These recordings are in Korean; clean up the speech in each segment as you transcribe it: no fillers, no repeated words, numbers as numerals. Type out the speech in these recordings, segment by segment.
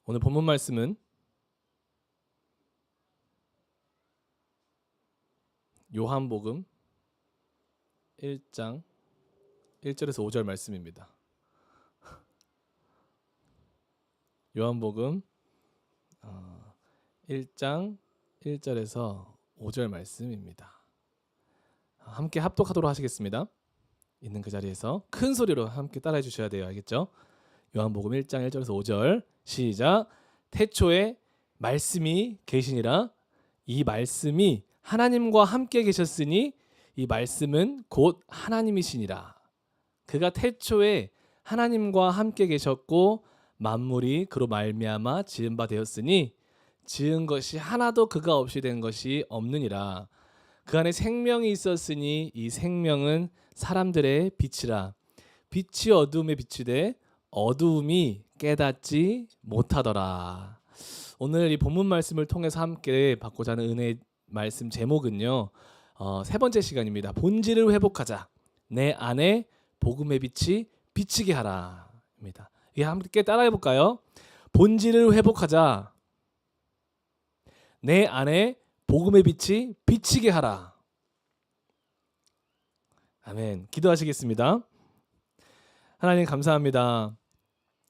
오늘 본문 말씀은 요한복음 1장 1절에서 5절 말씀입니다. 요한복음 1장 1절에서 5절 말씀입니다. 함께 합독하도록 하시겠습니다. 있는 그 자리에서 큰 소리로 함께 따라해 주셔야 돼요. 알겠죠? 요한복음 1장 1절에서 5절 시작. 태초에 말씀이 계시니라. 이 말씀이 하나님과 함께 계셨으니 이 말씀은 곧 하나님이시니라. 그가 태초에 하나님과 함께 계셨고 만물이 그로 말미암아 지은 바 되었으니 지은 것이 하나도 그가 없이 된 것이 없느니라. 그 안에 생명이 있었으니 이 생명은 사람들의 빛이라. 빛이 어두움에 비추되 어두움이 깨닫지 못하더라. 오늘 이 본문 말씀을 통해서 함께 받고자 하는 은혜의 말씀 제목은요, 세 번째 시간입니다. 본질을 회복하자. 내 안에 복음의 빛이 비치게 하라 입니다. 이 함께 따라해 볼까요? 본질을 회복하자. 내 안에 복음의 빛이 비치게 하라. 아멘. 기도하시겠습니다. 하나님 감사합니다.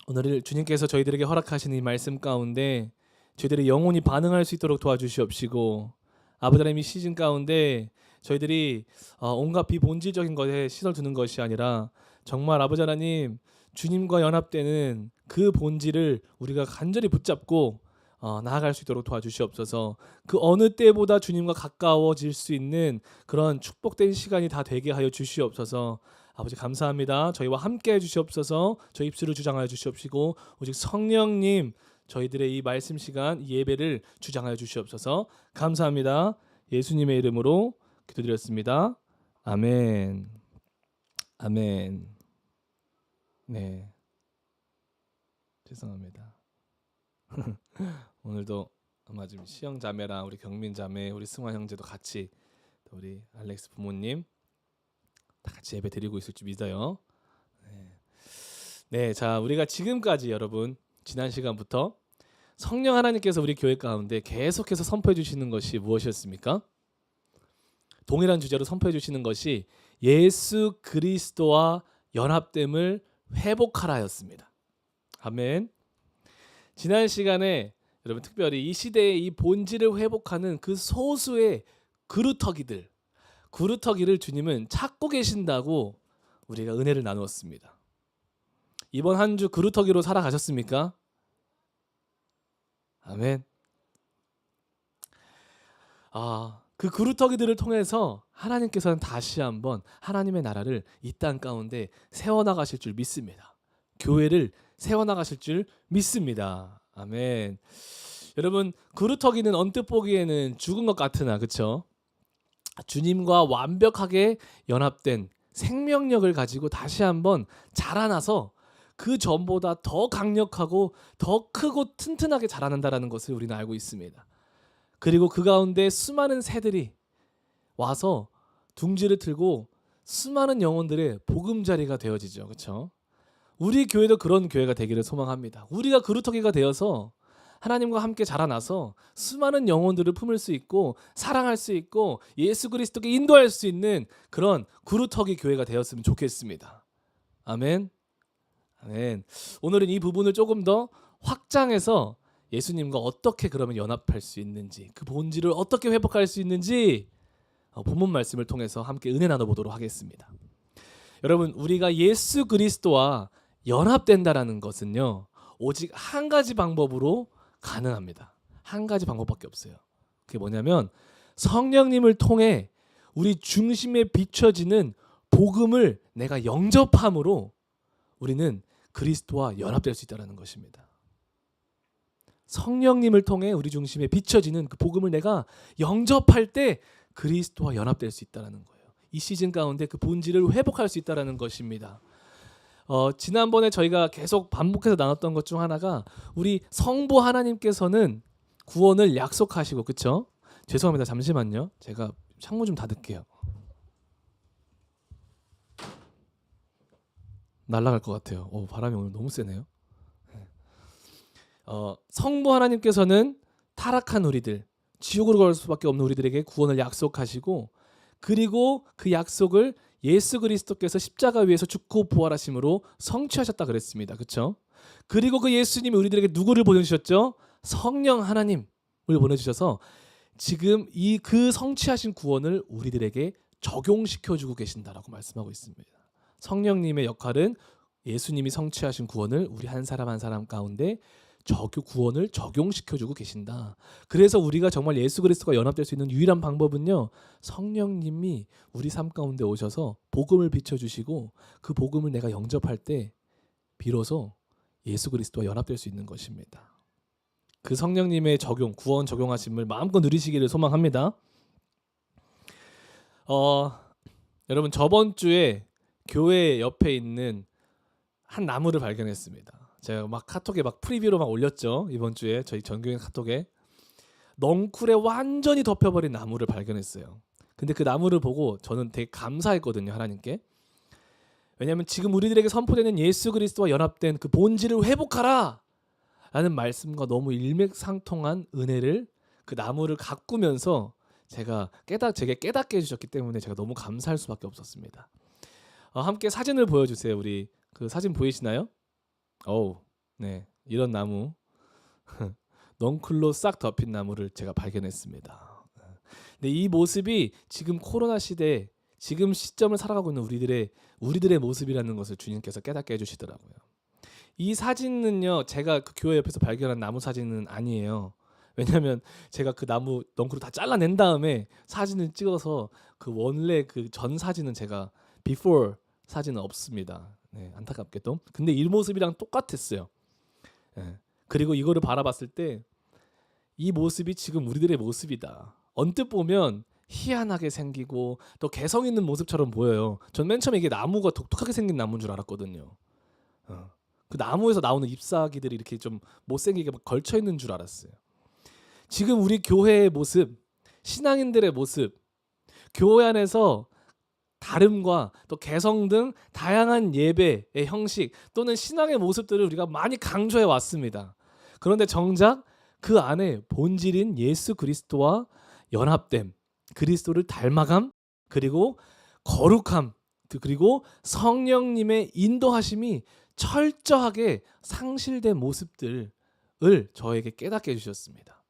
오늘 주님께서 저희들에게 허락하신 이 말씀 가운데 저희들의 영혼이 반응할 수 있도록 도와주시옵시고, 아버지 하나님 이 시즌 가운데 저희들이 온갖 비본질적인 것에 시선을 두는 것이 아니라 정말 아버지 하나님 주님과 연합되는 그 본질을 우리가 간절히 붙잡고 나아갈 수 있도록 도와주시옵소서. 그 어느 때보다 주님과 가까워질 수 있는 그런 축복된 시간이 다 되게 하여 주시옵소서. 아버지 감사합니다. 저희와 함께 해주시옵소서. 저희 입술을 주장하여 주시옵시고 오직 성령님 저희들의 이 말씀 시간 이 예배를 주장하여 주시옵소서. 감사합니다. 예수님의 이름으로 기도드렸습니다. 아멘. 아멘. 네. 죄송합니다. 오늘도 아마 지금 시영 자매랑 우리 경민 자매, 우리 승환 형제도 같이 또 우리 알렉스 부모님 다 같이 예배 드리고 있을 줄 믿어요. 네, 자 우리가 지금까지 여러분 지난 시간부터 성령 하나님께서 우리 교회 가운데 계속해서 선포해 주시는 것이 무엇이었습니까? 동일한 주제로 선포해 주시는 것이 예수 그리스도와 연합됨을 회복하라였습니다. 아멘. 지난 시간에 여러분 특별히 이 시대의 이 본질을 회복하는 그 소수의 그루터기를 주님은 찾고 계신다고 우리가 은혜를 나누었습니다. 이번 한 주 그루터기로 살아가셨습니까? 아멘. 그 그루터기들을 통해서 하나님께서는 다시 한번 하나님의 나라를 이 땅 가운데 세워나가실 줄 믿습니다. 교회를 세워나가실 줄 믿습니다. 아멘. 여러분 그루터기는 언뜻 보기에는 죽은 것 같으나 그렇죠? 주님과 완벽하게 연합된 생명력을 가지고 다시 한번 자라나서 그 전보다 더 강력하고 더 크고 튼튼하게 자라난다는 것을 우리는 알고 있습니다. 그리고 그 가운데 수많은 새들이 와서 둥지를 틀고 수많은 영혼들의 보금자리가 되어지죠. 그렇죠? 우리 교회도 그런 교회가 되기를 소망합니다. 우리가 그루터기가 되어서 하나님과 함께 자라나서 수많은 영혼들을 품을 수 있고 사랑할 수 있고 예수 그리스도께 인도할 수 있는 그런 그루터기 교회가 되었으면 좋겠습니다. 아멘. 아멘. 오늘은 이 부분을 조금 더 확장해서 예수님과 어떻게 그러면 연합할 수 있는지, 그 본질을 어떻게 회복할 수 있는지 본문 말씀을 통해서 함께 은혜 나눠보도록 하겠습니다. 여러분 우리가 예수 그리스도와 연합된다라는 것은요 오직 한 가지 방법으로 가능합니다. 한 가지 방법밖에 없어요. 그게 뭐냐면 성령님을 통해 우리 중심에 비춰지는 복음을 내가 영접함으로 우리는 그리스도와 연합될 수 있다는 것입니다. 성령님을 통해 우리 중심에 비춰지는 그 복음을 내가 영접할 때 그리스도와 연합될 수 있다는 거예요. 이 시즌 가운데 그 본질을 회복할 수 있다는 것입니다. 지난번에 저희가 계속 반복해서 나눴던 것 중 하나가 우리 성부 하나님께서는 구원을 약속하시고 그렇죠? 죄송합니다. 잠시만요. 제가 창문 좀 닫을게요. 날아갈 것 같아요. 바람이 오늘 너무 세네요. 성부 하나님께서는 타락한 우리들, 지옥으로 갈 수밖에 없는 우리들에게 구원을 약속하시고, 그리고 그 약속을 예수 그리스도께서 십자가 위에서 죽고 부활하심으로 성취하셨다 그랬습니다. 그렇죠? 그리고 그 예수님이 우리들에게 누구를 보내주셨죠? 성령 하나님을 보내주셔서 지금 그 성취하신 구원을 우리들에게 적용시켜주고 계신다라고 말씀하고 있습니다. 성령님의 역할은 예수님이 성취하신 구원을 우리 한 사람 한 사람 가운데 구원을 적용시켜주고 계신다. 그래서 우리가 정말 예수 그리스도가 연합될 수 있는 유일한 방법은요, 성령님이 우리 삶 가운데 오셔서 복음을 비춰주시고 그 복음을 내가 영접할 때 비로소 예수 그리스도와 연합될 수 있는 것입니다. 그 성령님의 구원 적용하심을 마음껏 누리시기를 소망합니다. 여러분, 저번 주에 교회 옆에 있는 한 나무를 발견했습니다. 제가 막 카톡에 막 프리뷰로 막 올렸죠. 이번 주에 저희 전교회 카톡에 넝쿨에 완전히 덮여버린 나무를 발견했어요. 근데 그 나무를 보고 저는 되게 감사했거든요, 하나님께. 왜냐하면 지금 우리들에게 선포되는 예수 그리스도와 연합된 그 본질을 회복하라 라는 말씀과 너무 일맥상통한 은혜를 그 나무를 가꾸면서 제게 깨닫게 해주셨기 때문에 제가 너무 감사할 수밖에 없었습니다. 함께 사진을 보여주세요. 우리 그 사진 보이시나요? 네, 이런 나무 넝쿨로 싹 덮인 나무를 제가 발견했습니다. 근데 이 모습이 지금 코로나 시대, 지금 시점을 살아가고 있는 우리들의 모습이라는 것을 주님께서 깨닫게 해주시더라고요. 이 사진은요, 제가 그 교회 옆에서 발견한 나무 사진은 아니에요. 왜냐하면 제가 그 나무 넝쿨을 다 잘라낸 다음에 사진을 찍어서 그 원래 그 전 사진은 제가 before 사진은 없습니다. 네, 안타깝게도. 근데 이 모습이랑 똑같았어요. 네. 그리고 이거를 바라봤을 때 이 모습이 지금 우리들의 모습이다. 언뜻 보면 희한하게 생기고 또 개성 있는 모습처럼 보여요. 전 맨 처음에 이게 나무가 독특하게 생긴 나무인 줄 알았거든요. 그 나무에서 나오는 잎사귀들이 이렇게 좀 못생기게 막 걸쳐 있는 줄 알았어요. 지금 우리 교회의 모습, 신앙인들의 모습, 교회 안에서 다름과 또 개성 등 다양한 예배의 형식 또는 신앙의 모습들을 우리가 많이 강조해 왔습니다. 그런데 정작 그 안에 본질인 예수 그리스도와 연합됨, 그리스도를 닮아감, 그리고 거룩함, 그리고 성령님의 인도하심이 철저하게 상실된 모습들을 저에게 깨닫게 해주셨습니다.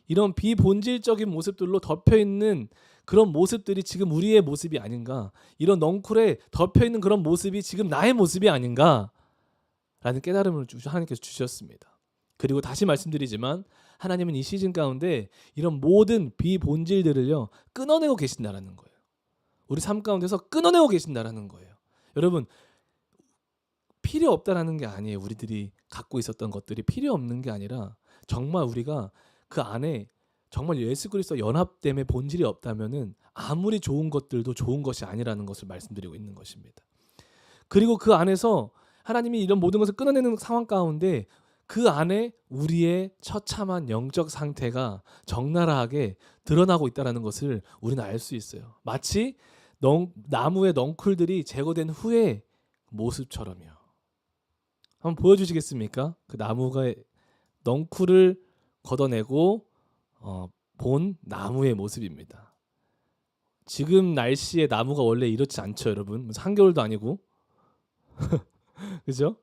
이런 비본질적인 모습들로 덮여있는 그런 모습들이 지금 우리의 모습이 아닌가, 이런 넝쿨에 덮여있는 그런 모습이 지금 나의 모습이 아닌가 라는 깨달음을 하나님께서 주셨습니다. 그리고 다시 말씀드리지만 하나님은 이 시즌 가운데 이런 모든 비본질들을요 끊어내고 계신다라는 거예요. 우리 삶 가운데서 끊어내고 계신다라는 거예요. 여러분, 필요 없다라는 게 아니에요. 우리들이 갖고 있었던 것들이 필요 없는 게 아니라 정말 우리가 그 안에 정말 예수 그리스도 연합됨의 본질이 없다면은 아무리 좋은 것들도 좋은 것이 아니라는 것을 말씀드리고 있는 것입니다. 그리고 그 안에서 하나님이 이런 모든 것을 끊어내는 상황 가운데 그 안에 우리의 처참한 영적 상태가 적나라하게 드러나고 있다는 것을 우리는 알 수 있어요. 마치 나무의 넝쿨들이 제거된 후의 모습처럼요. 한번 보여주시겠습니까? 그 나무가 넝쿨을 걷어내고 본 나무의 모습입니다. 지금 날씨에 나무가 원래 이렇지 않죠, 여러분. 한겨울도 아니고. 그죠?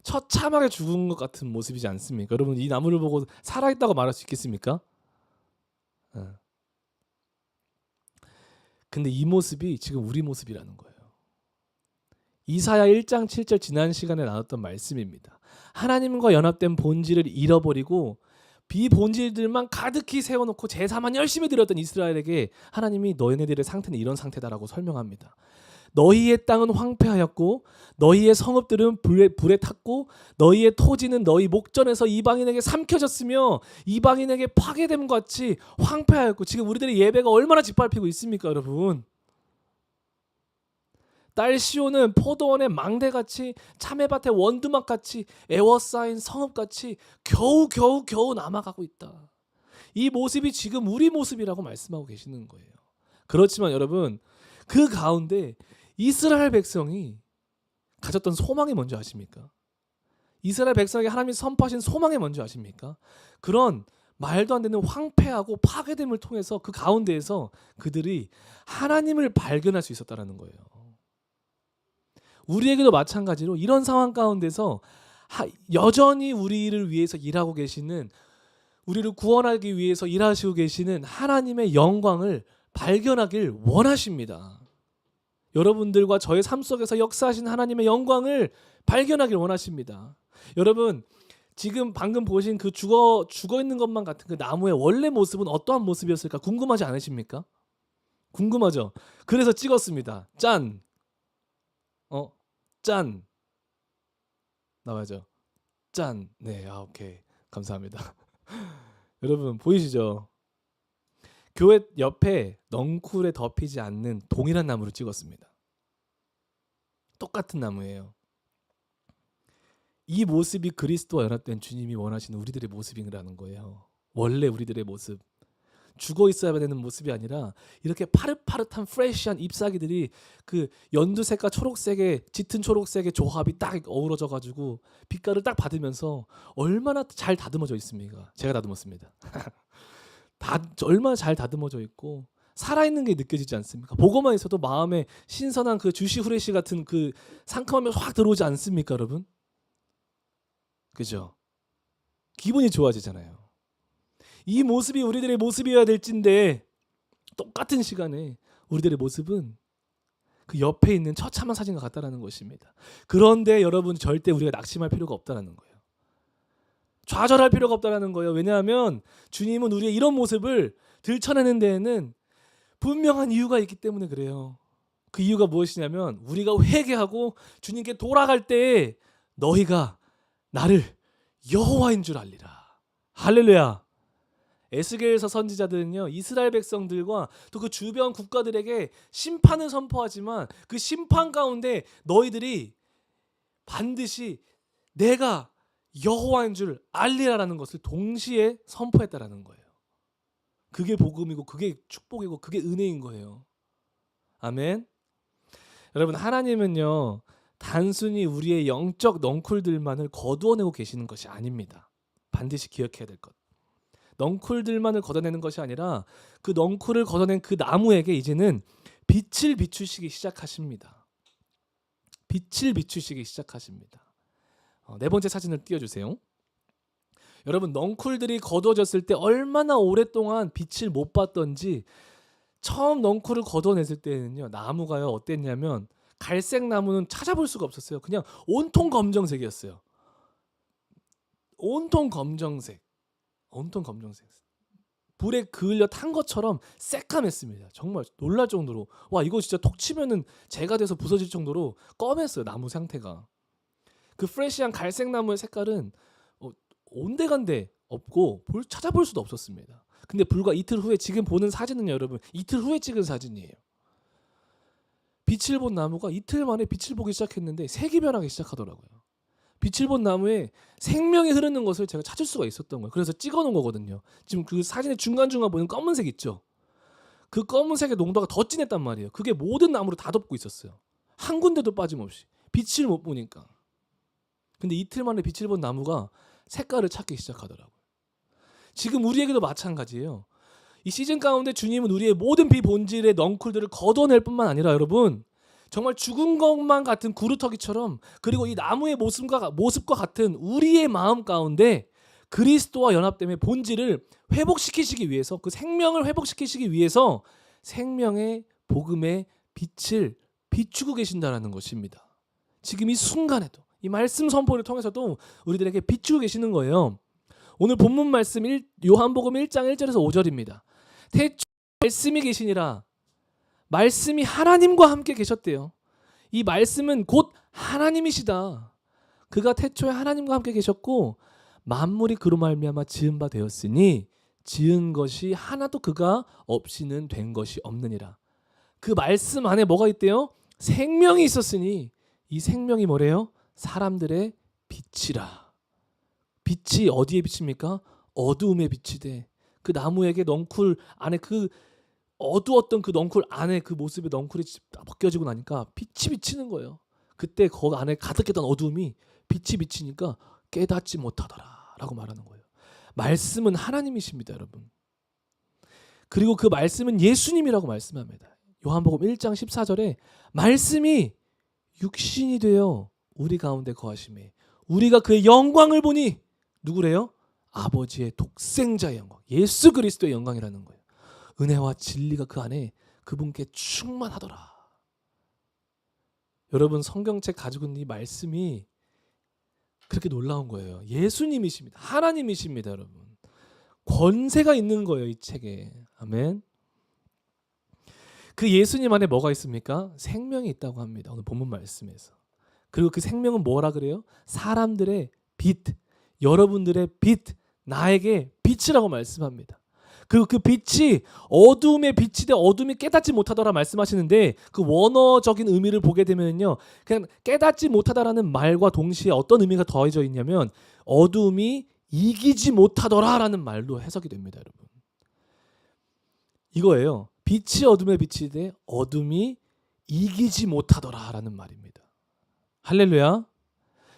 처참하게 죽은 것 같은 모습이지 않습니까? 여러분, 이 나무를 보고 살아있다고 말할 수 있겠습니까? 근데 이 모습이 지금 우리 모습이라는 거예요. 이사야 1장 7절 지난 시간에 나눴던 말씀입니다. 하나님과 연합된 본질을 잃어버리고 비본질들만 가득히 세워놓고 제사만 열심히 드렸던 이스라엘에게 하나님이 너희네들의 상태는 이런 상태다라고 설명합니다. 너희의 땅은 황폐하였고 너희의 성읍들은 불에 탔고 너희의 토지는 너희 목전에서 이방인에게 삼켜졌으며 이방인에게 파괴됨 같이 황폐하였고, 지금 우리들의 예배가 얼마나 짓밟히고 있습니까, 여러분? 딸 시온은 포도원의 망대같이 참외밭의 원두막같이 에워싸인 성읍같이 겨우 남아가고 있다. 이 모습이 지금 우리 모습이라고 말씀하고 계시는 거예요. 그렇지만 여러분, 그 가운데 이스라엘 백성이 가졌던 소망이 뭔지 아십니까? 이스라엘 백성에게 하나님이 선포하신 소망이 뭔지 아십니까? 그런 말도 안 되는 황폐하고 파괴됨을 통해서 그 가운데에서 그들이 하나님을 발견할 수 있었다는 거예요. 우리에게도 마찬가지로 이런 상황 가운데서 여전히 우리를 위해서 일하고 계시는, 우리를 구원하기 위해서 일하시고 계시는 하나님의 영광을 발견하길 원하십니다. 여러분들과 저의 삶 속에서 역사하신 하나님의 영광을 발견하길 원하십니다. 여러분, 지금 방금 보신 그 죽어 있는 것만 같은 그 나무의 원래 모습은 어떠한 모습이었을까 궁금하지 않으십니까? 궁금하죠? 그래서 찍었습니다. 짠. 짠. 나와야죠. 짠. 네, 오케이. 감사합니다. 여러분 보이시죠? 교회 옆에 넝쿨에 덮이지 않는 동일한 나무를 찍었습니다. 똑같은 나무예요. 이 모습이 그리스도와 연합된 주님이 원하시는 우리들의 모습이라는 거예요. 원래 우리들의 모습. 죽어 있어야 되는 모습이 아니라 이렇게 파릇파릇한 프레시한 잎사귀들이 그 연두색과 초록색의 짙은 초록색의 조합이 딱 어우러져 가지고 빛깔을 딱 받으면서 얼마나 잘 다듬어져 있습니까? 제가 다듬었습니다. 얼마나 잘 다듬어져 있고 살아있는 게 느껴지지 않습니까? 보고만 있어도 마음에 신선한 그 주시 후레쉬 같은 그 상큼함이 확 들어오지 않습니까, 여러분? 그죠? 기분이 좋아지잖아요. 이 모습이 우리들의 모습이어야 될진데 똑같은 시간에 우리들의 모습은 그 옆에 있는 처참한 사진과 같다라는 것입니다. 그런데 여러분 절대 우리가 낙심할 필요가 없다라는 거예요. 좌절할 필요가 없다라는 거예요. 왜냐하면 주님은 우리의 이런 모습을 들춰내는 데에는 분명한 이유가 있기 때문에 그래요. 그 이유가 무엇이냐면 우리가 회개하고 주님께 돌아갈 때에 너희가 나를 여호와인 줄 알리라. 할렐루야. 에스겔서 선지자들은요, 이스라엘 백성들과 또 그 주변 국가들에게 심판을 선포하지만 그 심판 가운데 너희들이 반드시 내가 여호와인 줄 알리라라는 것을 동시에 선포했다라는 거예요. 그게 복음이고 그게 축복이고 그게 은혜인 거예요. 아멘. 여러분, 하나님은요 단순히 우리의 영적 넝쿨들만을 거두어내고 계시는 것이 아닙니다. 반드시 기억해야 될 것. 넝쿨들만을 걷어내는 것이 아니라 그 넝쿨을 걷어낸 그 나무에게 이제는 빛을 비추시기 시작하십니다. 빛을 비추시기 시작하십니다. 네 번째 사진을 띄워주세요. 여러분, 넝쿨들이 거두어졌을 때 얼마나 오랫동안 빛을 못 봤던지 처음 넝쿨을 거둬냈을 때는요, 나무가요 어땠냐면 갈색 나무는 찾아볼 수가 없었어요. 그냥 온통 검정색이었어요. 온통 검정색. 불에 그을려 탄 것처럼 새까맸습니다. 정말 놀랄 정도로, 와, 이거 진짜 톡 치면은 재가 돼서 부서질 정도로 검했어요. 나무 상태가. 그 프레시한 갈색 나무의 색깔은 온데간데 없고 찾아볼 수도 없었습니다. 근데 불과 이틀 후에, 지금 보는 사진은 여러분 이틀 후에 찍은 사진이에요. 빛을 본 나무가 이틀 만에 빛을 보기 시작했는데 색이 변하기 시작하더라고요. 빛을 본 나무에 생명이 흐르는 것을 제가 찾을 수가 있었던 거예요. 그래서 찍어놓은 거거든요. 지금 그 사진의 중간중간 보이는 검은색 있죠? 그 검은색의 농도가 더 진했단 말이에요. 그게 모든 나무를 다 덮고 있었어요. 한 군데도 빠짐없이. 빛을 못 보니까. 근데 이틀 만에 빛을 본 나무가 색깔을 찾기 시작하더라고요. 지금 우리에게도 마찬가지예요. 이 시즌 가운데 주님은 우리의 모든 비본질의 넝쿨들을 걷어낼 뿐만 아니라 여러분, 정말 죽은 것만 같은 구루터기처럼, 그리고 이 나무의 모습과 같은 우리의 마음 가운데 그리스도와 연합됨의 본질을 회복시키시기 위해서, 그 생명을 회복시키시기 위해서 생명의 복음의 빛을 비추고 계신다라는 것입니다. 지금 이 순간에도 이 말씀 선포를 통해서도 우리들에게 비추고 계시는 거예요. 오늘 본문 말씀 요한복음 1장 1절에서 5절입니다. 태초에 말씀이 계시니라. 말씀이 하나님과 함께 계셨대요. 이 말씀은 곧 하나님이시다. 그가 태초에 하나님과 함께 계셨고 만물이 그로 말미암아 지은 바 되었으니 지은 것이 하나도 그가 없이는 된 것이 없느니라. 그 말씀 안에 뭐가 있대요? 생명이 있었으니 이 생명이 뭐래요? 사람들의 빛이라. 빛이 어디에 비칩니까? 어두움에 비치되 그 나무에게 넝쿨 안에 그 어두웠던 그 넝쿨 안에 그 모습의 넝쿨이 벗겨지고 나니까 빛이 비치는 거예요. 그때 그 안에 가득했던 어두움이 빛이 비치니까 깨닫지 못하더라라고 말하는 거예요. 말씀은 하나님이십니다, 여러분. 그리고 그 말씀은 예수님이라고 말씀합니다. 요한복음 1장 14절에 말씀이 육신이 되어 우리 가운데 거하심에 우리가 그의 영광을 보니 누구래요? 아버지의 독생자의 영광, 예수 그리스도의 영광이라는 거예요. 은혜와 진리가 그 안에 그분께 충만하더라. 여러분, 성경책 가지고 있는 이 말씀이 그렇게 놀라운 거예요. 예수님이십니다. 하나님이십니다, 여러분. 권세가 있는 거예요, 이 책에. 아멘. 그 예수님 안에 뭐가 있습니까? 생명이 있다고 합니다. 오늘 본문 말씀에서. 그리고 그 생명은 뭐라 그래요? 사람들의 빛, 여러분들의 빛, 나에게 빛이라고 말씀합니다. 그리고 그 빛이 어둠의 빛이 돼 어둠이 깨닫지 못하더라 말씀하시는데, 그 원어적인 의미를 보게 되면요, 그냥 깨닫지 못하다라는 말과 동시에 어떤 의미가 더해져 있냐면 어둠이 이기지 못하더라라는 말로 해석이 됩니다, 여러분. 이거예요. 빛이 어둠의 빛이 돼 어둠이 이기지 못하더라라는 말입니다. 할렐루야.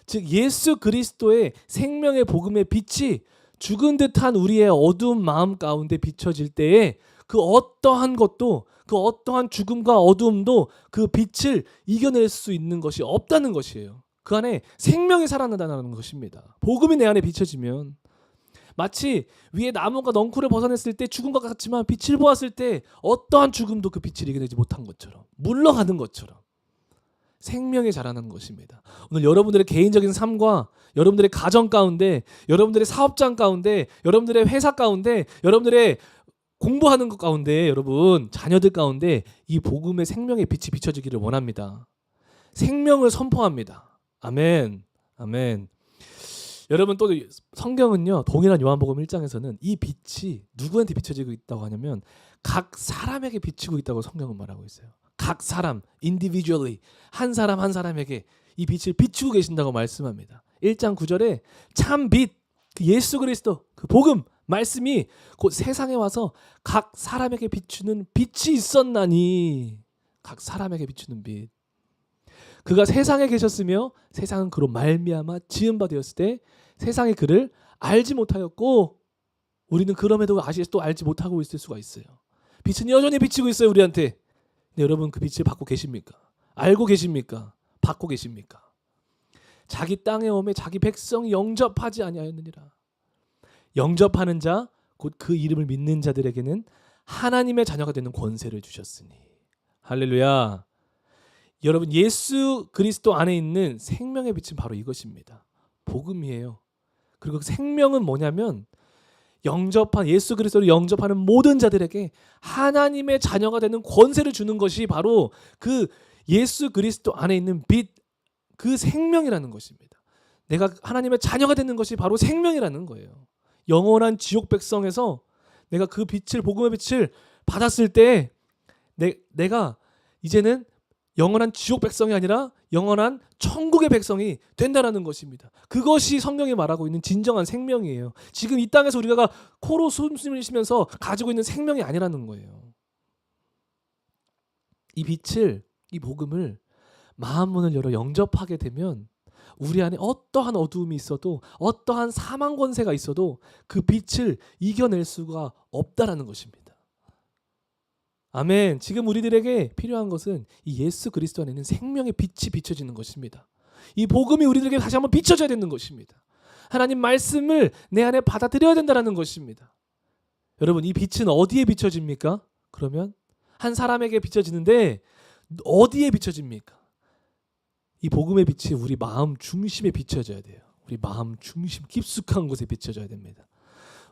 즉 예수 그리스도의 생명의 복음의 빛이 죽은 듯한 우리의 어두운 마음 가운데 비춰질 때에 그 어떠한 것도, 그 어떠한 죽음과 어두움도 그 빛을 이겨낼 수 있는 것이 없다는 것이에요. 그 안에 생명이 살아난다는 것입니다. 복음이 내 안에 비춰지면 마치 위에 나무가 넝쿨을 벗어냈을 때 죽은 것 같지만 빛을 보았을 때 어떠한 죽음도 그 빛을 이겨내지 못한 것처럼, 물러가는 것처럼 생명이 자라나는 것입니다. 오늘 여러분들의 개인적인 삶과 여러분들의 가정 가운데, 여러분들의 사업장 가운데, 여러분들의 회사 가운데, 여러분들의 공부하는 것 가운데, 여러분 자녀들 가운데 이 복음의 생명의 빛이 비춰지기를 원합니다. 생명을 선포합니다. 아멘. 아멘. 여러분, 또 성경은요, 동일한 요한복음 1장에서는 이 빛이 누구한테 비춰지고 있다고 하냐면 각 사람에게 비치고 있다고 성경은 말하고 있어요. 각 사람, individually, 한 사람 한 사람에게 이 빛을 비추고 계신다고 말씀합니다. 1장 9절에 참 빛, 그 예수 그리스도, 그 복음, 말씀이 곧 세상에 와서 각 사람에게 비추는 빛이 있었나니, 각 사람에게 비추는 빛. 그가 세상에 계셨으며 세상은 그로 말미암아 지은 바 되었을 때 세상이 그를 알지 못하였고, 우리는 그럼에도 아직 또 알지 못하고 있을 수가 있어요. 빛은 여전히 비치고 있어요, 우리한테. 근데 여러분, 그 빛을 받고 계십니까? 알고 계십니까? 받고 계십니까? 자기 땅에 오매 자기 백성이 영접하지 아니하였느니라. 영접하는 자, 곧 그 이름을 믿는 자들에게는 하나님의 자녀가 되는 권세를 주셨으니. 할렐루야. 여러분, 예수 그리스도 안에 있는 생명의 빛은 바로 이것입니다. 복음이에요. 그리고 그 생명은 뭐냐면 영접한, 예수 그리스도를 영접하는 모든 자들에게 하나님의 자녀가 되는 권세를 주는 것이 바로 그 예수 그리스도 안에 있는 빛, 그 생명이라는 것입니다. 내가 하나님의 자녀가 되는 것이 바로 생명이라는 거예요. 영원한 지옥 백성에서 내가 그 빛을, 복음의 빛을 받았을 때 내가 이제는 영원한 지옥 백성이 아니라 영원한 천국의 백성이 된다라는 것입니다. 그것이 성경이 말하고 있는 진정한 생명이에요. 지금 이 땅에서 우리가 코로 숨을 쉬면서 가지고 있는 생명이 아니라는 거예요. 이 빛을, 이 복음을 마음 문을 열어 영접하게 되면 우리 안에 어떠한 어두움이 있어도, 어떠한 사망 권세가 있어도 그 빛을 이겨낼 수가 없다라는 것입니다. 아멘. 지금 우리들에게 필요한 것은 이 예수 그리스도 안에 있는 생명의 빛이 비춰지는 것입니다. 이 복음이 우리들에게 다시 한번 비춰져야 되는 것입니다. 하나님 말씀을 내 안에 받아들여야 된다는 것입니다. 여러분, 이 빛은 어디에 비춰집니까? 그러면 한 사람에게 비춰지는데 어디에 비춰집니까? 이 복음의 빛이 우리 마음 중심에 비춰져야 돼요. 우리 마음 중심, 깊숙한 곳에 비춰져야 됩니다.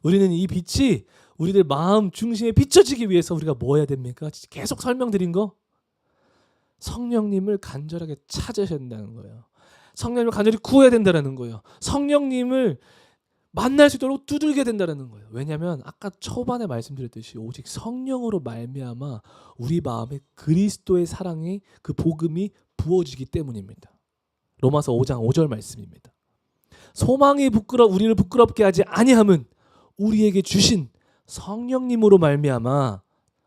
우리는 이 빛이 우리들 마음 중심에 비춰지기 위해서 우리가 뭐 해야 됩니까? 계속 설명드린 거, 성령님을 간절하게 찾으셔야 된다는 거예요. 성령님을 간절히 구해야 된다는 거예요. 성령님을 만날 수 있도록 두들겨야 된다는 거예요. 왜냐하면 아까 초반에 말씀드렸듯이 오직 성령으로 말미암아 우리 마음에 그리스도의 사랑의 그 복음이 부어지기 때문입니다. 로마서 5장 5절 말씀입니다. 소망이 우리를 부끄럽게 하지 아니함은 우리에게 주신 성령님으로 말미암아,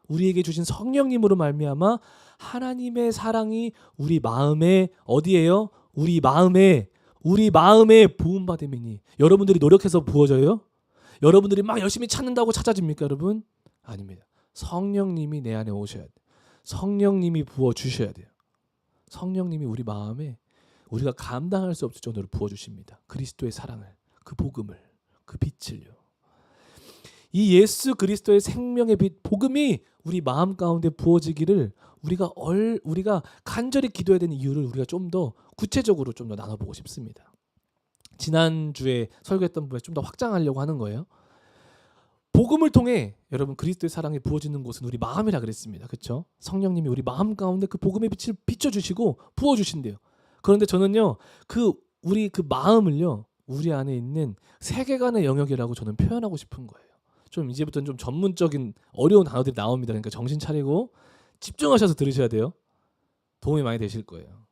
우리에게 주신 성령님으로 말미암아 하나님의 사랑이 우리 마음에, 어디에요? 우리 마음에, 우리 마음에 부음받음이니 여러분들이 노력해서 부어져요? 여러분들이 막 열심히 찾는다고 찾아집니까 여러분? 아닙니다. 성령님이 내 안에 오셔야 돼요. 성령님이 부어주셔야 돼요. 성령님이 우리 마음에 우리가 감당할 수 없을 정도로 부어주십니다. 그리스도의 사랑을, 그 복음을, 그 빛을요. 이 예수 그리스도의 생명의 빛, 복음이 우리 마음 가운데 부어지기를 우리가 간절히 기도해야 되는 이유를 우리가 좀 더 구체적으로 좀 더 나눠보고 싶습니다. 지난주에 설교했던 부분에 좀 더 확장하려고 하는 거예요. 복음을 통해 여러분 그리스도의 사랑이 부어지는 곳은 우리 마음이라 그랬습니다. 그렇죠? 성령님이 우리 마음 가운데 그 복음의 빛을 비춰주시고 부어주신대요. 그런데 저는요 우리 그 마음을요 우리 안에 있는 세계관의 영역이라고 저는 표현하고 싶은 거예요. 좀 이제부터는 좀 전문적인 어려운 단어들이 나옵니다. 그러니까 정신 차리고 집중하셔서 들으셔야 돼요. 도움이 많이 되실 거예요.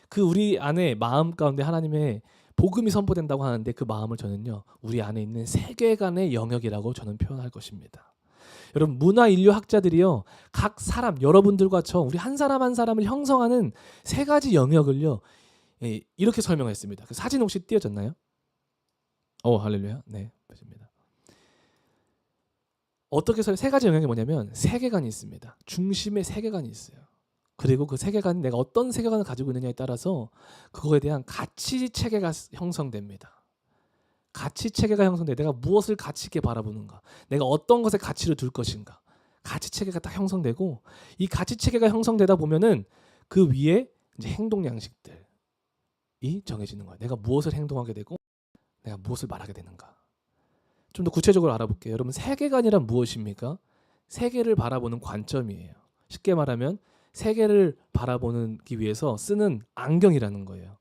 그 우리 안에 마음 가운데 하나님의 복음이 선포된다고 하는데 그 마음을 저는요 우리 안에 있는 세계관의 영역이라고 저는 표현할 것입니다. 여러분 문화 인류 학자들이요 각 사람 여러분들과 저 우리 한 사람 한 사람을 형성하는 세 가지 영역을요 이렇게 설명했습니다. 그 사진 혹시 띄어졌나요? 할렐루야. 네, 맞습니다. 어떻게 세 가지 영역이 뭐냐면 세계관이 있습니다. 중심에 세계관이 있어요. 그리고 그 세계관이 내가 어떤 세계관을 가지고 있느냐에 따라서 그거에 대한 가치 체계가 형성됩니다. 가치 체계가 형성돼. 내가 무엇을 가치 있게 바라보는가, 내가 어떤 것에 가치를 둘 것인가, 가치 체계가 딱 형성되고 이 가치 체계가 형성되다 보면은 그 위에 이제 행동 양식들이 정해지는 거예요. 내가 무엇을 행동하게 되고 내가 무엇을 말하게 되는가. 좀 더 구체적으로 알아볼게요. 여러분 세계관이란 무엇입니까? 세계를 바라보는 관점이에요. 쉽게 말하면 세계를 바라보기 위해서 쓰는 안경이라는 거예요.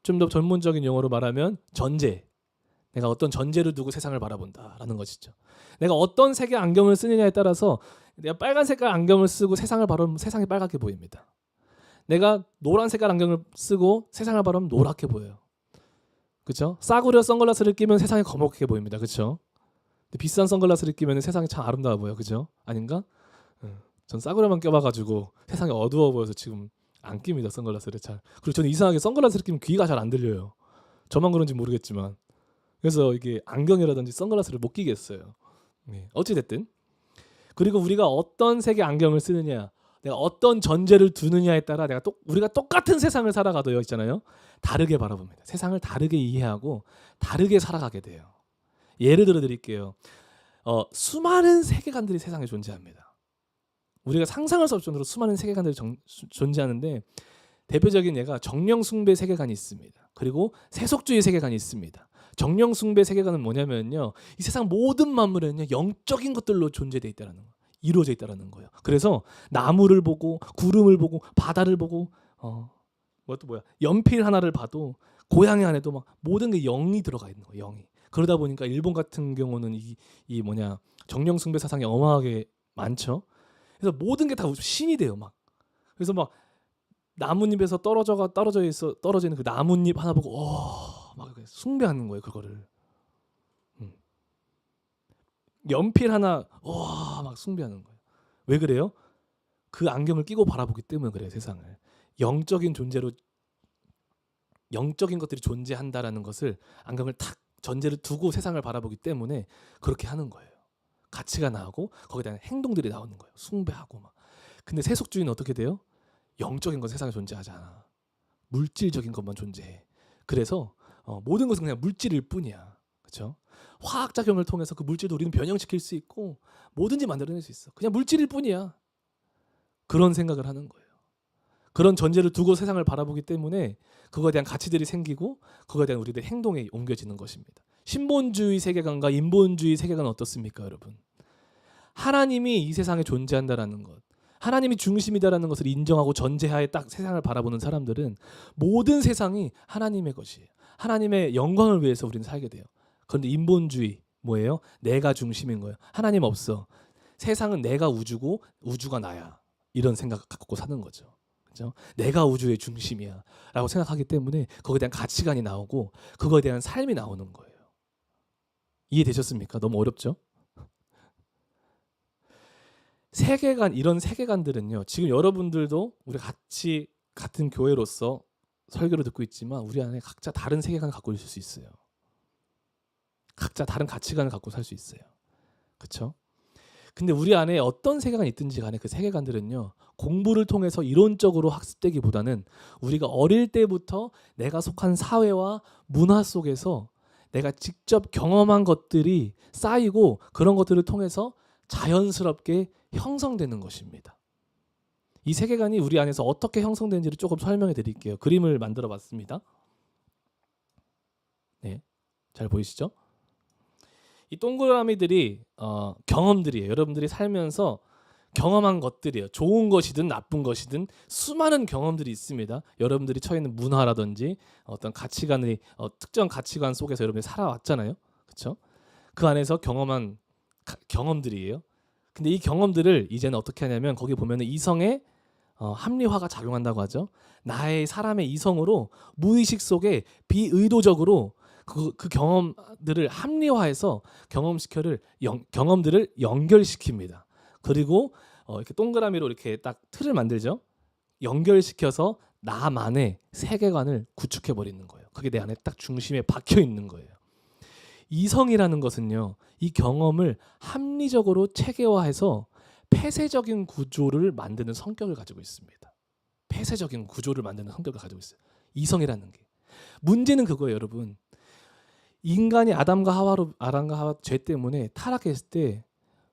좀 더 전문적인 용어로 말하면 전제. 내가 어떤 전제를 두고 세상을 바라본다라는 것이죠. 내가 어떤 색의 안경을 쓰느냐에 따라서 내가 빨간 색깔 안경을 쓰고 세상을 바라보면 세상이 빨갛게 보입니다. 내가 노란 색깔 안경을 쓰고 세상을 바라보면 노랗게 보여요. 그렇죠? 싸구려 선글라스를 끼면 세상이 검게 보입니다. 그렇죠? 비싼 선글라스를 끼면 세상이 참 아름다워 보여. 그죠? 아닌가? 전 싸구려만 껴봐가지고 세상이 어두워 보여서 지금 안 낍니다. 선글라스를 잘. 그리고 저는 이상하게 선글라스를 끼면 귀가 잘 안 들려요. 저만 그런지 모르겠지만. 그래서 이게 안경이라든지 선글라스를 못 끼겠어요. 네. 어찌됐든. 그리고 우리가 어떤 색의 안경을 쓰느냐, 내가 어떤 전제를 두느냐에 따라 우리가 똑같은 세상을 살아가도 있잖아요. 다르게 바라봅니다. 세상을 다르게 이해하고 다르게 살아가게 돼요. 예를 들어 드릴게요. 수많은 세계관들이 세상에 존재합니다. 우리가 상상할 수 없을 정도로 수많은 세계관들이 존재하는데 대표적인 예가 정령 숭배 세계관이 있습니다. 그리고 세속주의 세계관이 있습니다. 정령 숭배 세계관은 뭐냐면요. 이 세상 모든 만물에는요. 영적인 것들로 존재되어 있다는 거예요. 이루어져 있다는 거예요. 그래서 나무를 보고 구름을 보고 바다를 보고 연필 하나를 봐도 고양이 안에도 막 모든 게 영이 들어가 있는 거예요. 영이. 그러다 보니까 일본 같은 경우는 정령 숭배 사상이 어마하게 많죠. 그래서 모든 게 다 신이 돼요. 막. 그래서 막 나뭇잎에서 떨어져 있는 그 나뭇잎 하나 보고 막 숭배하는 거예요. 그거를. 연필 하나 막 숭배하는 거예요. 왜 그래요? 그 안경을 끼고 바라보기 때문에 그래요. 세상을. 영적인 존재로 영적인 것들이 존재한다라는 것을 안경을 탁 전제를 두고 세상을 바라보기 때문에 그렇게 하는 거예요. 가치가 나오고 거기에 대한 행동들이 나오는 거예요. 숭배하고 막. 근데 세속주의는 어떻게 돼요? 영적인 건 세상에 존재하지 않아. 물질적인 것만 존재해. 그래서 모든 것은 그냥 물질일 뿐이야. 그렇죠? 화학작용을 통해서 그 물질도 우리는 변형시킬 수 있고 뭐든지 만들어낼 수 있어. 그냥 물질일 뿐이야. 그런 생각을 하는 거예요. 그런 전제를 두고 세상을 바라보기 때문에 그거에 대한 가치들이 생기고 그거에 대한 우리들의 행동에 옮겨지는 것입니다. 신본주의 세계관과 인본주의 세계관은 어떻습니까, 여러분? 하나님이 이 세상에 존재한다라는 것, 하나님이 중심이다라는 것을 인정하고 전제하에 딱 세상을 바라보는 사람들은 모든 세상이 하나님의 것이에요. 하나님의 영광을 위해서 우리는 살게 돼요. 그런데 인본주의 뭐예요? 내가 중심인 거예요. 하나님 없어. 세상은 내가 우주고 우주가 나야. 이런 생각 갖고 사는 거죠. 그렇죠? 내가 우주의 중심이야 라고 생각하기 때문에 거기에 대한 가치관이 나오고 그거에 대한 삶이 나오는 거예요. 이해되셨습니까? 너무 어렵죠? 세계관, 이런 세계관들은요. 지금 여러분들도 우리 같이 같은 교회로서 설교를 듣고 있지만 우리 안에 각자 다른 세계관을 갖고 있을 수 있어요. 각자 다른 가치관을 갖고 살 수 있어요. 그렇죠? 근데 우리 안에 어떤 세계관이 있든지 간에 그 세계관들은요, 공부를 통해서 이론적으로 학습되기보다는 우리가 어릴 때부터 내가 속한 사회와 문화 속에서 내가 직접 경험한 것들이 쌓이고 그런 것들을 통해서 자연스럽게 형성되는 것입니다. 이 세계관이 우리 안에서 어떻게 형성되는지를 조금 설명해 드릴게요. 그림을 만들어 봤습니다. 네, 잘 보이시죠? 이 동그라미들이 경험들이에요. 여러분들이 살면서 경험한 것들이에요. 좋은 것이든 나쁜 것이든 수많은 경험들이 있습니다. 여러분들이 처해 있는 문화라든지 어떤 가치관이 특정 가치관 속에서 여러분이 살아왔잖아요. 그렇죠? 그 안에서 경험한 경험들이에요. 근데 이 경험들을 이제는 어떻게 하냐면 거기 보면은 이성의 합리화가 작용한다고 하죠. 나의 사람의 이성으로 무의식 속에 비의도적으로 그 경험들을 합리화해서 경험들을 연결시킵니다. 그리고 이렇게 동그라미로 이렇게 딱 틀을 만들죠. 연결시켜서 나만의 세계관을 구축해 버리는 거예요. 그게 내 안에 딱 중심에 박혀 있는 거예요. 이성이라는 것은요, 이 경험을 합리적으로 체계화해서 폐쇄적인 구조를 만드는 성격을 가지고 있습니다. 폐쇄적인 구조를 만드는 성격을 가지고 있어요. 이성이라는 게. 문제는 그거예요, 여러분. 인간이 아담과 하와 죄 때문에 타락했을 때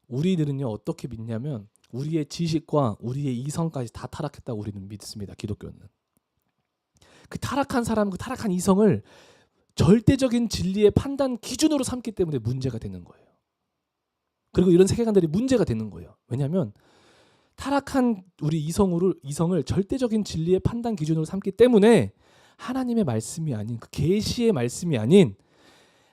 우리들은요 어떻게 믿냐면 우리의 지식과 우리의 이성까지 다 타락했다고 우리는 믿습니다. 기독교는. 그 타락한 사람, 그 타락한 이성을 절대적인 진리의 판단 기준으로 삼기 때문에 문제가 되는 거예요. 그리고 이런 세계관들이 문제가 되는 거예요. 왜냐하면 타락한 우리 이성을 절대적인 진리의 판단 기준으로 삼기 때문에 하나님의 말씀이 아닌 그 계시의 말씀이 아닌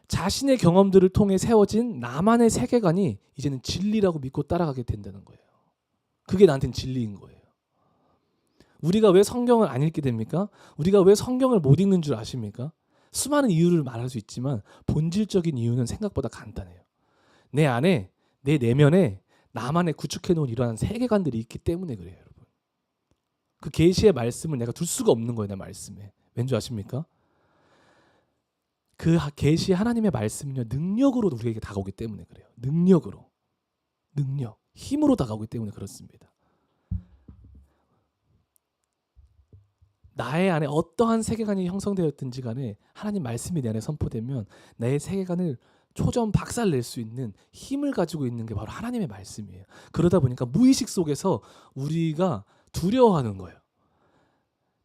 자신의 경험들을 통해 세워진 나만의 세계관이 이제는 진리라고 믿고 따라가게 된다는 거예요. 그게 나한테는 진리인 거예요. 우리가 왜 성경을 안 읽게 됩니까? 우리가 왜 성경을 못 읽는 줄 아십니까? 수많은 이유를 말할 수 있지만 본질적인 이유는 생각보다 간단해요. 내 안에, 내 내면에 나만의 구축해 놓은 이러한 세계관들이 있기 때문에 그래요, 여러분. 그 계시의 말씀을 내가 둘 수가 없는 거예요, 내 말씀에. 왠지 아십니까? 그 계시 하나님의 말씀은요 능력으로 우리에게 다가오기 때문에 그래요. 능력, 힘으로 다가오기 때문에 그렇습니다. 나의 안에 어떠한 세계관이 형성되었든지 간에 하나님 말씀이 내 안에 선포되면 내 세계관을 초점 박살낼 수 있는 힘을 가지고 있는 게 바로 하나님의 말씀이에요. 그러다 보니까 무의식 속에서 우리가 두려워하는 거예요.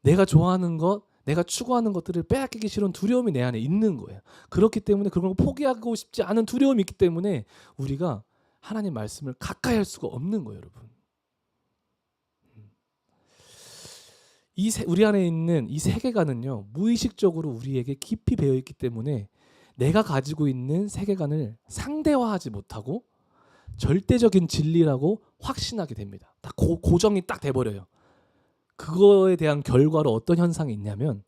내가 좋아하는 것, 내가 추구하는 것들을 빼앗기기 싫은 두려움이 내 안에 있는 거예요. 그렇기 때문에 그런 걸 포기하고 싶지 않은 두려움이 있기 때문에 우리가 하나님 말씀을 가까이 할 수가 없는 거예요, 여러분. 우리 안에 있는 이 세계관은요 무의식적으로 우리에게 깊이 배어 있기 때문에 내가 가지고 있는 세계관을 상대화하지 못하고 절대적인 진리라고 확신하게 됩니다. 딱 고정이 딱 돼버려요. 그거에 대한 결과로 어떤 현상이 있냐면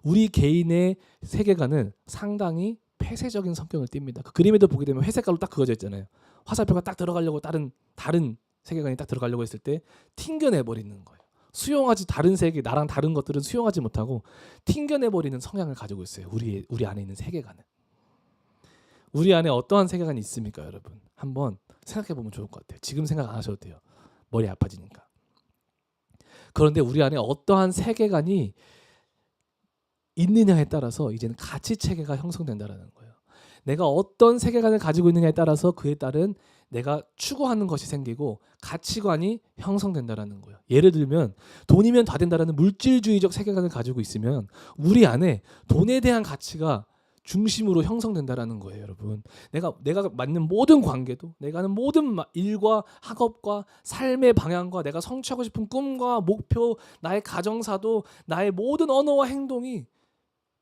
우리 개인의 세계관은 상당히 폐쇄적인 성격을 띱니다. 그 그림에도 보게 되면 회색깔로 딱 그어져 있잖아요. 화살표가 딱 들어가려고 다른 세계관이 딱 들어가려고 했을 때 튕겨내버리는 거예요. 수용하지 다른 세계, 나랑 다른 것들은 수용하지 못하고 튕겨내버리는 성향을 가지고 있어요. 우리 안에 있는 세계관은. 우리 안에 어떠한 세계관이 있습니까, 여러분? 한번 생각해보면 좋을 것 같아요. 지금 생각 안 하셔도 돼요. 머리 아파지니까. 그런데 우리 안에 어떠한 세계관이 있느냐에 따라서 이제는 가치 체계가 형성된다는 거예요. 내가 어떤 세계관을 가지고 있느냐에 따라서 그에 따른 내가 추구하는 것이 생기고 가치관이 형성된다는 거예요. 예를 들면 돈이면 다 된다라는 물질주의적 세계관을 가지고 있으면 우리 안에 돈에 대한 가치가 중심으로 형성된다라는 거예요, 여러분. 내가 맞는 모든 관계도, 내가 하는 모든 일과 학업과 삶의 방향과 내가 성취하고 싶은 꿈과 목표, 나의 가정사도, 나의 모든 언어와 행동이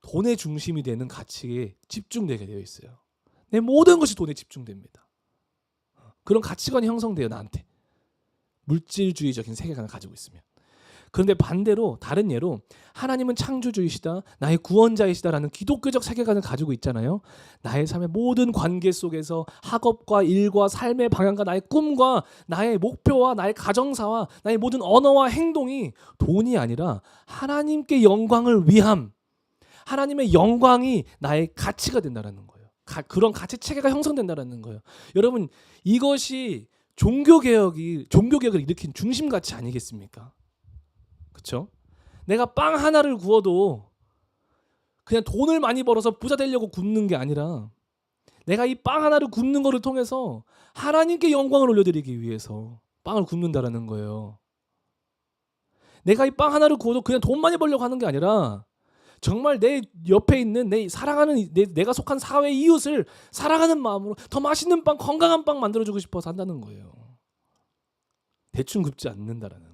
돈의 중심이 되는 가치에 집중되게 되어 있어요. 내 모든 것이 돈에 집중됩니다. 그런 가치관이 형성돼요, 나한테. 물질주의적인 세계관을 가지고 있으면. 그런데 반대로 다른 예로 하나님은 창조주이시다, 나의 구원자이시다라는 기독교적 세계관을 가지고 있잖아요. 나의 삶의 모든 관계 속에서 학업과 일과 삶의 방향과 나의 꿈과 나의 목표와 나의 가정사와 나의 모든 언어와 행동이 돈이 아니라 하나님께 영광을 위함, 하나님의 영광이 나의 가치가 된다는 거예요. 그런 가치 체계가 형성된다는 거예요. 여러분, 이것이 종교개혁을 일으킨 중심 가치 아니겠습니까? 그렇죠? 내가 빵 하나를 구워도 그냥 돈을 많이 벌어서 부자 되려고 굽는 게 아니라 내가 이 빵 하나를 굽는 것을 통해서 하나님께 영광을 올려드리기 위해서 빵을 굽는다라는 거예요. 내가 이 빵 하나를 구워도 그냥 돈 많이 벌려고 하는 게 아니라 정말 내 옆에 있는 내 사랑하는 내가 속한 사회 이웃을 사랑하는 마음으로 더 맛있는 빵, 건강한 빵 만들어주고 싶어서 한다는 거예요. 대충 굽지 않는다라는 거예요.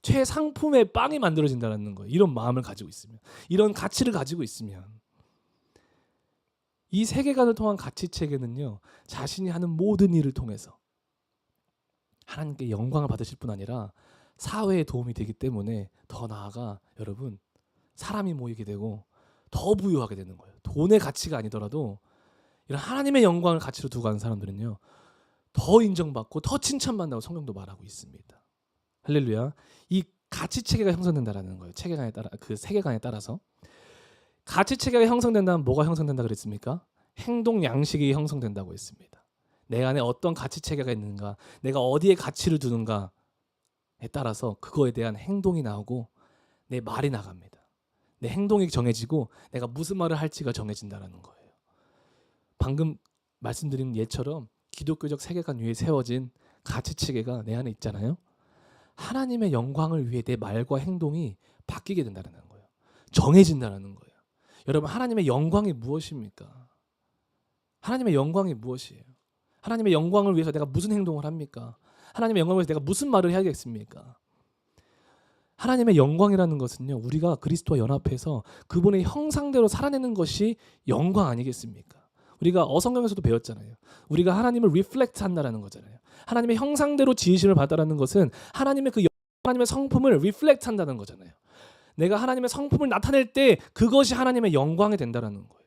최상품의 빵이 만들어진다는 거예요. 이런 마음을 가지고 있으면, 이런 가치를 가지고 있으면. 이 세계관을 통한 가치 체계는요, 자신이 하는 모든 일을 통해서 하나님께 영광을 받으실 뿐 아니라 사회에 도움이 되기 때문에 더 나아가 여러분, 사람이 모이게 되고 더 부유하게 되는 거예요. 돈의 가치가 아니더라도 이런 하나님의 영광을 가치로 두고 가는 사람들은요, 더 인정받고 더 칭찬받는다고 성경도 말하고 있습니다. 할렐루야. 이 가치 체계가 형성된다라는 거예요. 체계관에 따라, 그 세계관에 따라서. 가치 체계가 형성된다면 뭐가 형성된다 그랬습니까? 행동 양식이 형성된다고 했습니다. 내 안에 어떤 가치 체계가 있는가, 내가 어디에 가치를 두는가에 따라서 그거에 대한 행동이 나오고 내 말이 나갑니다. 내 행동이 정해지고 내가 무슨 말을 할지가 정해진다는 거예요. 방금 말씀드린 예처럼 기독교적 세계관 위에 세워진 가치 체계가 내 안에 있잖아요. 하나님의 영광을 위해 내 말과 행동이 바뀌게 된다는 거예요. 정해진다는 거예요. 여러분, 하나님의 영광이 무엇입니까? 하나님의 영광이 무엇이에요? 하나님의 영광을 위해서 내가 무슨 행동을 합니까? 하나님의 영광을 위해서 내가 무슨 말을 해야겠습니까? 하나님의 영광이라는 것은요, 우리가 그리스도와 연합해서 그분의 형상대로 살아내는 것이 영광 아니겠습니까? 우리가 어성경에서도 배웠잖아요. 우리가 하나님을 리플렉트 한다라는 거잖아요. 하나님의 형상대로 지으심을 받다라는 것은 하나님의 하나님의 성품을 리플렉트 한다는 거잖아요. 내가 하나님의 성품을 나타낼 때 그것이 하나님의 영광이 된다라는 거예요.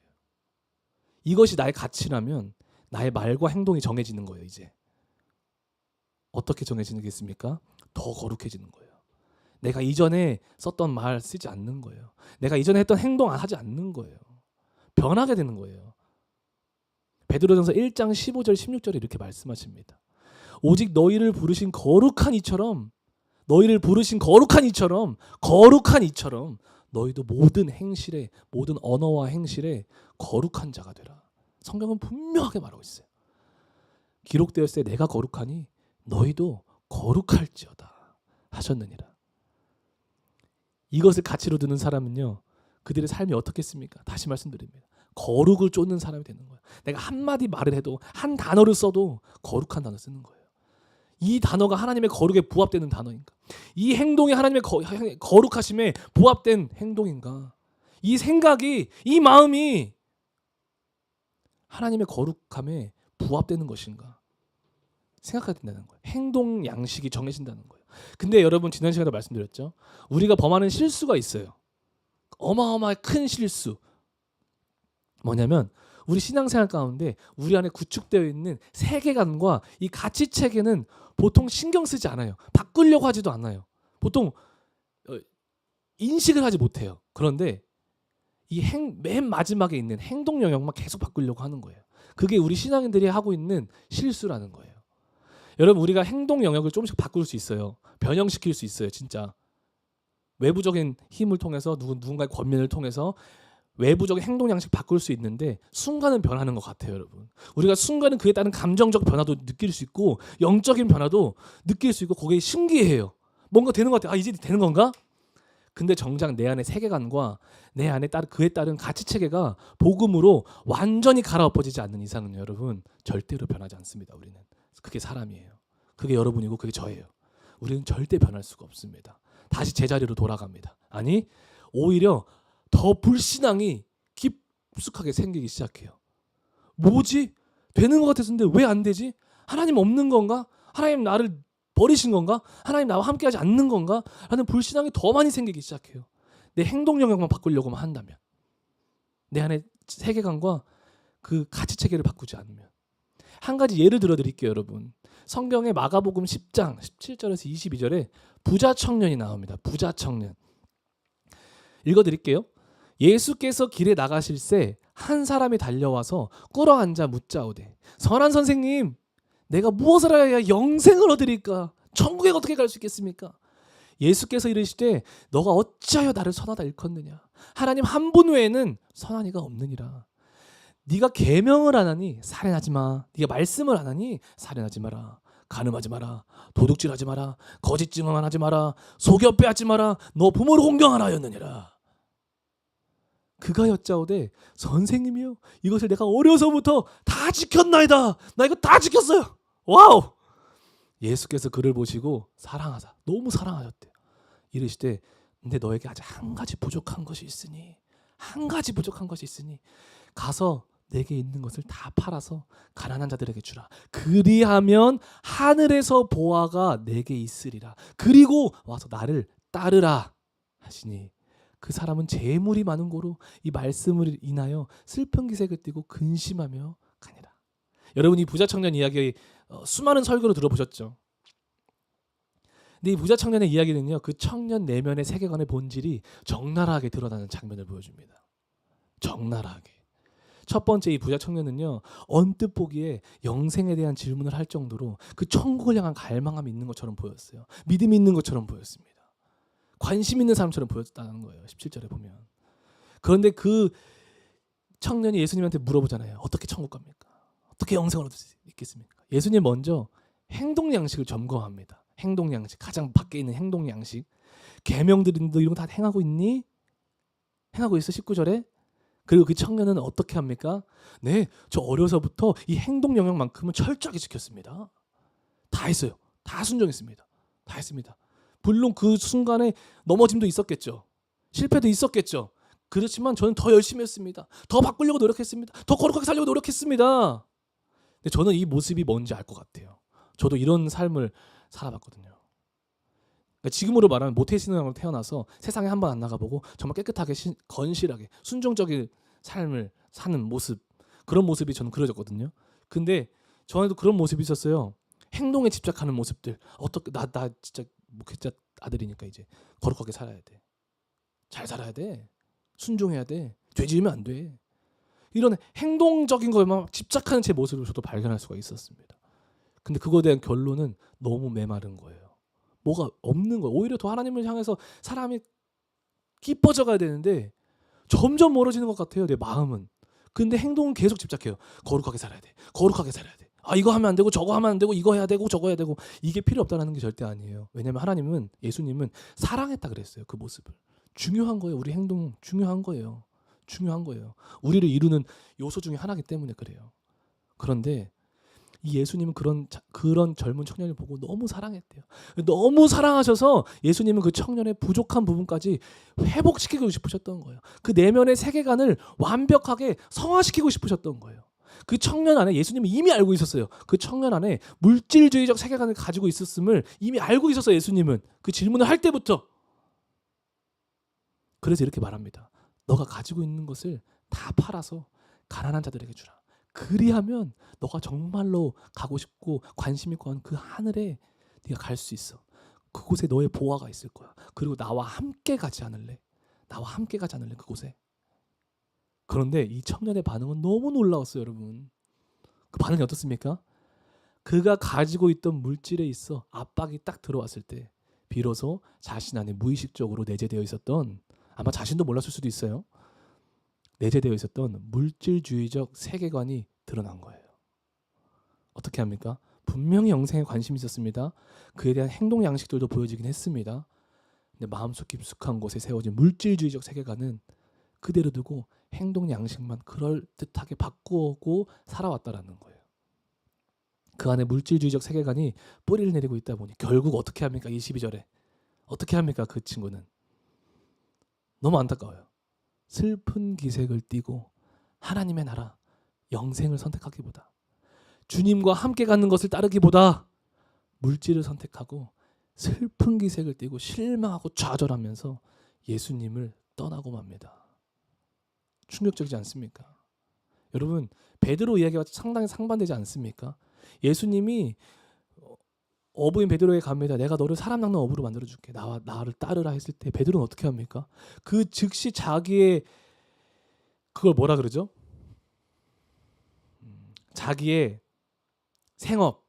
이것이 나의 가치라면 나의 말과 행동이 정해지는 거예요. 이제 어떻게 정해지겠습니까? 더 거룩해지는 거예요. 내가 이전에 썼던 말 쓰지 않는 거예요. 내가 이전에 했던 행동 하지 않는 거예요. 변하게 되는 거예요. 베드로전서 1장 15절 16절에 이렇게 말씀하십니다. 오직 너희를 부르신 거룩한 이처럼 너희도 모든 행실에, 모든 언어와 행실에 거룩한 자가 되라. 성경은 분명하게 말하고 있어요. 기록되었을 때 내가 거룩하니 너희도 거룩할지어다 하셨느니라. 이것을 가치로 두는 사람은요, 그들의 삶이 어떻겠습니까? 다시 말씀드립니다. 거룩을 쫓는 사람이 되는 거예요. 내가 한마디 말을 해도, 한 단어를 써도 거룩한 단어 쓰는 거예요. 이 단어가 하나님의 거룩에 부합되는 단어인가? 이 행동이 하나님의 거룩하심에 부합된 행동인가? 이 생각이, 이 마음이 하나님의 거룩함에 부합되는 것인가? 생각해야 된다는 거예요. 행동 양식이 정해진다는 거예요. 근데 여러분, 지난 시간에 말씀드렸죠. 우리가 범하는 실수가 있어요. 어마어마하게 큰 실수. 뭐냐면 우리 신앙생활 가운데 우리 안에 구축되어 있는 세계관과 이 가치 체계는 보통 신경 쓰지 않아요. 바꾸려고 하지도 않아요. 보통 인식을 하지 못해요. 그런데 이 맨 마지막에 있는 행동 영역만 계속 바꾸려고 하는 거예요. 그게 우리 신앙인들이 하고 있는 실수라는 거예요. 여러분, 우리가 행동 영역을 조금씩 바꿀 수 있어요. 변형시킬 수 있어요. 진짜 외부적인 힘을 통해서 누군가의 권면을 통해서 외부적인 행동 양식 바꿀 수 있는데 순간은 변하는 것 같아요. 여러분, 우리가 순간은 그에 따른 감정적 변화도 느낄 수 있고 영적인 변화도 느낄 수 있고 거기에 신기해요. 뭔가 되는 것 같아요. 아, 이제 되는 건가? 근데 정작 내 안의 세계관과 내 안에 그에 따른 가치 체계가 복음으로 완전히 갈아엎어지지 않는 이상은 여러분 절대로 변하지 않습니다. 우리는 그게 사람이에요. 그게 여러분이고 그게 저예요. 우리는 절대 변할 수가 없습니다. 다시 제자리로 돌아갑니다. 아니, 오히려 더 불신앙이 깊숙하게 생기기 시작해요. 뭐지? 되는 것 같았는데 왜 안 되지? 하나님 없는 건가? 하나님 나를 버리신 건가? 하나님 나와 함께하지 않는 건가? 라는 불신앙이 더 많이 생기기 시작해요. 내 행동 영역만 바꾸려고만 한다면, 내 안에 세계관과 그 가치 체계를 바꾸지 않으면. 한 가지 예를 들어 드릴게요, 여러분. 성경의 마가복음 10장 17절에서 22절에 부자 청년이 나옵니다. 부자 청년. 읽어 드릴게요. 예수께서 길에 나가실새 한 사람이 달려와서 꿇어앉아 묻자오되, 선한 선생님, 내가 무엇을 하여야 영생을 얻으리까? 천국에 어떻게 갈 수 있겠습니까? 예수께서 이르시되, 너가 어찌하여 나를 선하다 일컫느냐? 하나님 한 분 외에는 선한 이가 없느니라. 네가 계명을 안 하니 살인하지 마. 네가 말씀을 안 하니 살인하지 마라. 간음하지 마라. 도둑질하지 마라. 거짓 증언하지 마라. 속여 빼앗지 마라. 너 부모를 공경하라 하였느니라. 그가 여짜오되, 선생님이요, 이것을 내가 어려서부터 다 지켰나이다. 나 이거 다 지켰어요. 와우. 예수께서 그를 보시고 사랑하사, 너무 사랑하셨대요. 이르시되, 근데 너에게 아직 한 가지 부족한 것이 있으니, 한 가지 부족한 것이 있으니 가서 내게 있는 것을 다 팔아서 가난한 자들에게 주라. 그리하면 하늘에서 보화가 내게 있으리라. 그리고 와서 나를 따르라 하시니, 그 사람은 재물이 많은 고로 이 말씀을 인하여 슬픈 기색을 띠고 근심하며 가니라. 여러분, 이 부자 청년 이야기 수많은 설교를 들어보셨죠? 근데 이 부자 청년의 이야기는요, 그 청년 내면의 세계관의 본질이 적나라하게 드러나는 장면을 보여줍니다. 적나라하게. 첫 번째, 이 부자 청년은요, 언뜻 보기에 영생에 대한 질문을 할 정도로 그 천국을 향한 갈망함이 있는 것처럼 보였어요. 믿음이 있는 것처럼 보였습니다. 관심 있는 사람처럼 보였다는 거예요. 17절에 보면. 그런데 그 청년이 예수님한테 물어보잖아요. 어떻게 천국 갑니까? 어떻게 영생을 얻을 수 있겠습니까? 예수님 먼저 행동 양식을 점검합니다. 행동 양식, 가장 밖에 있는 행동 양식. 계명들인도 이런 거 다 행하고 있니? 행하고 있어. 19절에. 그리고 그 청년은 어떻게 합니까? 네, 저 어려서부터 이 행동 영역만큼은 철저하게 지켰습니다. 다 했어요. 다 순종했습니다. 다 했습니다. 물론 그 순간에 넘어짐도 있었겠죠. 실패도 있었겠죠. 그렇지만 저는 더 열심히 했습니다. 더 바꾸려고 노력했습니다. 더 거룩하게 살려고 노력했습니다. 근데 저는 이 모습이 뭔지 알 것 같아요. 저도 이런 삶을 살아봤거든요. 그러니까 지금으로 말하면 모태신앙으로 태어나서 세상에 한 번 안 나가보고 정말 깨끗하게 건실하게 순종적인 삶을 사는 모습, 그런 모습이 저는 그려졌거든요. 근데 저한테도 그런 모습이 있었어요. 행동에 집착하는 모습들. 어떻게 나 진짜 목회자 아들이니까 이제 거룩하게 살아야 돼. 잘 살아야 돼. 순종해야 돼. 죄 지으면 안 돼. 이런 행동적인 거에만 집착하는 제 모습을 저도 발견할 수가 있었습니다. 근데 그거에 대한 결론은 너무 메마른 거예요. 뭐가 없는 거예요. 오히려 더 하나님을 향해서 사람이 깊어져 가야 되는데 점점 멀어지는 것 같아요. 내 마음은. 근데 행동은 계속 집착해요. 거룩하게 살아야 돼. 거룩하게 살아야 돼. 아, 이거 하면 안 되고 저거 하면 안 되고 이거 해야 되고 저거 해야 되고. 이게 필요 없다는 게 절대 아니에요. 왜냐하면 하나님은, 예수님은 사랑했다 그랬어요. 그 모습을. 중요한 거예요. 우리 행동 중요한 거예요. 중요한 거예요. 우리를 이루는 요소 중에 하나이기 때문에 그래요. 그런데 이 예수님은 그런 젊은 청년을 보고 너무 사랑했대요. 너무 사랑하셔서 예수님은 그 청년의 부족한 부분까지 회복시키고 싶으셨던 거예요. 그 내면의 세계관을 완벽하게 성화시키고 싶으셨던 거예요. 그 청년 안에 예수님은 이미 알고 있었어요. 그 청년 안에 물질주의적 세계관을 가지고 있었음을 이미 알고 있었어요. 예수님은 그 질문을 할 때부터. 그래서 이렇게 말합니다. 너가 가지고 있는 것을 다 팔아서 가난한 자들에게 주라. 그리하면 너가 정말로 가고 싶고 관심 있고 하는 그 하늘에 네가 갈 수 있어. 그곳에 너의 보화가 있을 거야. 그리고 나와 함께 가지 않을래? 나와 함께 가지 않을래? 그곳에. 그런데 이 청년의 반응은 너무 놀라웠어요, 여러분. 그 반응이 어떻습니까? 그가 가지고 있던 물질에 있어 압박이 딱 들어왔을 때 비로소 자신 안에 무의식적으로 내재되어 있었던, 아마 자신도 몰랐을 수도 있어요, 내재되어 있었던 물질주의적 세계관이 드러난 거예요. 어떻게 합니까? 분명히 영생에 관심이 있었습니다. 그에 대한 행동 양식들도 보여지긴 했습니다. 근데 마음속 깊숙한 곳에 세워진 물질주의적 세계관은 그대로 두고 행동 양식만 그럴듯하게 바꾸고 살아왔다라는 거예요. 그 안에 물질주의적 세계관이 뿌리를 내리고 있다 보니 결국 어떻게 합니까? 22절에 어떻게 합니까? 그 친구는 너무 안타까워요. 슬픈 기색을 띠고 하나님의 나라, 영생을 선택하기보다, 주님과 함께 가는 것을 따르기보다 물질을 선택하고 슬픈 기색을 띠고 실망하고 좌절하면서 예수님을 떠나고 맙니다. 충격적이지 않습니까? 여러분, 베드로 이야기와 상당히 상반되지 않습니까? 예수님이 어부인 베드로에게 갑니다. 내가 너를 사람 낚는 어부로 만들어줄게. 나를 따르라 했을 때 베드로는 어떻게 합니까? 그 즉시 자기의 그걸 뭐라 그러죠? 자기의 생업,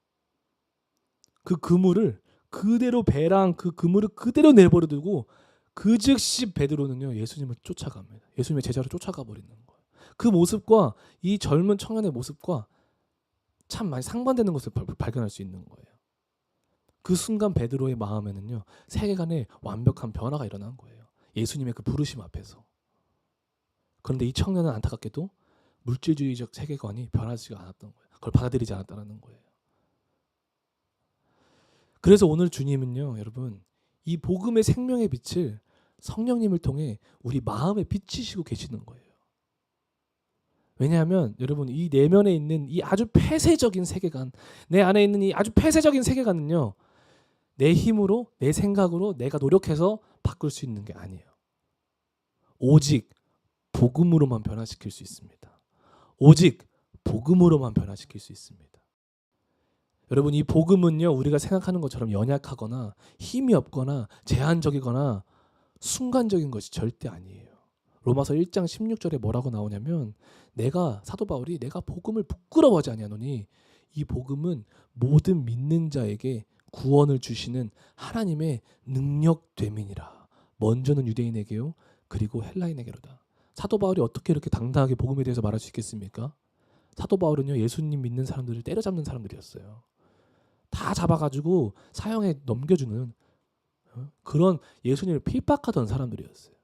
그 그물을 그대로 배랑 그 그물을 그대로 내버려 두고 그 즉시 베드로는요 예수님을 쫓아갑니다. 예수님의 제자로 쫓아가 버리는 거예요. 그 모습과 이 젊은 청년의 모습과 참 많이 상반되는 것을 발견할 수 있는 거예요. 그 순간 베드로의 마음에는요 세계관에 완벽한 변화가 일어난 거예요. 예수님의 그 부르심 앞에서. 그런데 이 청년은 안타깝게도 물질주의적 세계관이 변하지가 않았던 거예요. 그걸 받아들이지 않았다는 거예요. 그래서 오늘 주님은요 여러분 이 복음의 생명의 빛을 성령님을 통해 우리 마음에 비치시고 계시는 거예요. 왜냐하면 여러분 이 내면에 있는 이 아주 폐쇄적인 세계관, 내 안에 있는 이 아주 폐쇄적인 세계관은요 내 힘으로, 내 생각으로 내가 노력해서 바꿀 수 있는 게 아니에요. 오직 복음으로만 변화시킬 수 있습니다. 오직 복음으로만 변화시킬 수 있습니다. 여러분 이 복음은요 우리가 생각하는 것처럼 연약하거나 힘이 없거나 제한적이거나 순간적인 것이 절대 아니에요. 로마서 1장 16절에 뭐라고 나오냐면 사도 바울이 내가 복음을 부끄러워하지 아니하노니 이 복음은 모든 믿는 자에게 구원을 주시는 하나님의 능력됨이니라. 먼저는 유대인에게요 그리고 헬라인에게로다. 사도 바울이 어떻게 이렇게 당당하게 복음에 대해서 말할 수 있겠습니까? 사도 바울은요 예수님 믿는 사람들을 때려잡는 사람들이었어요. 다 잡아가지고 사형에 넘겨주는 그런 예수님을 핍박하던 사람들이었어요.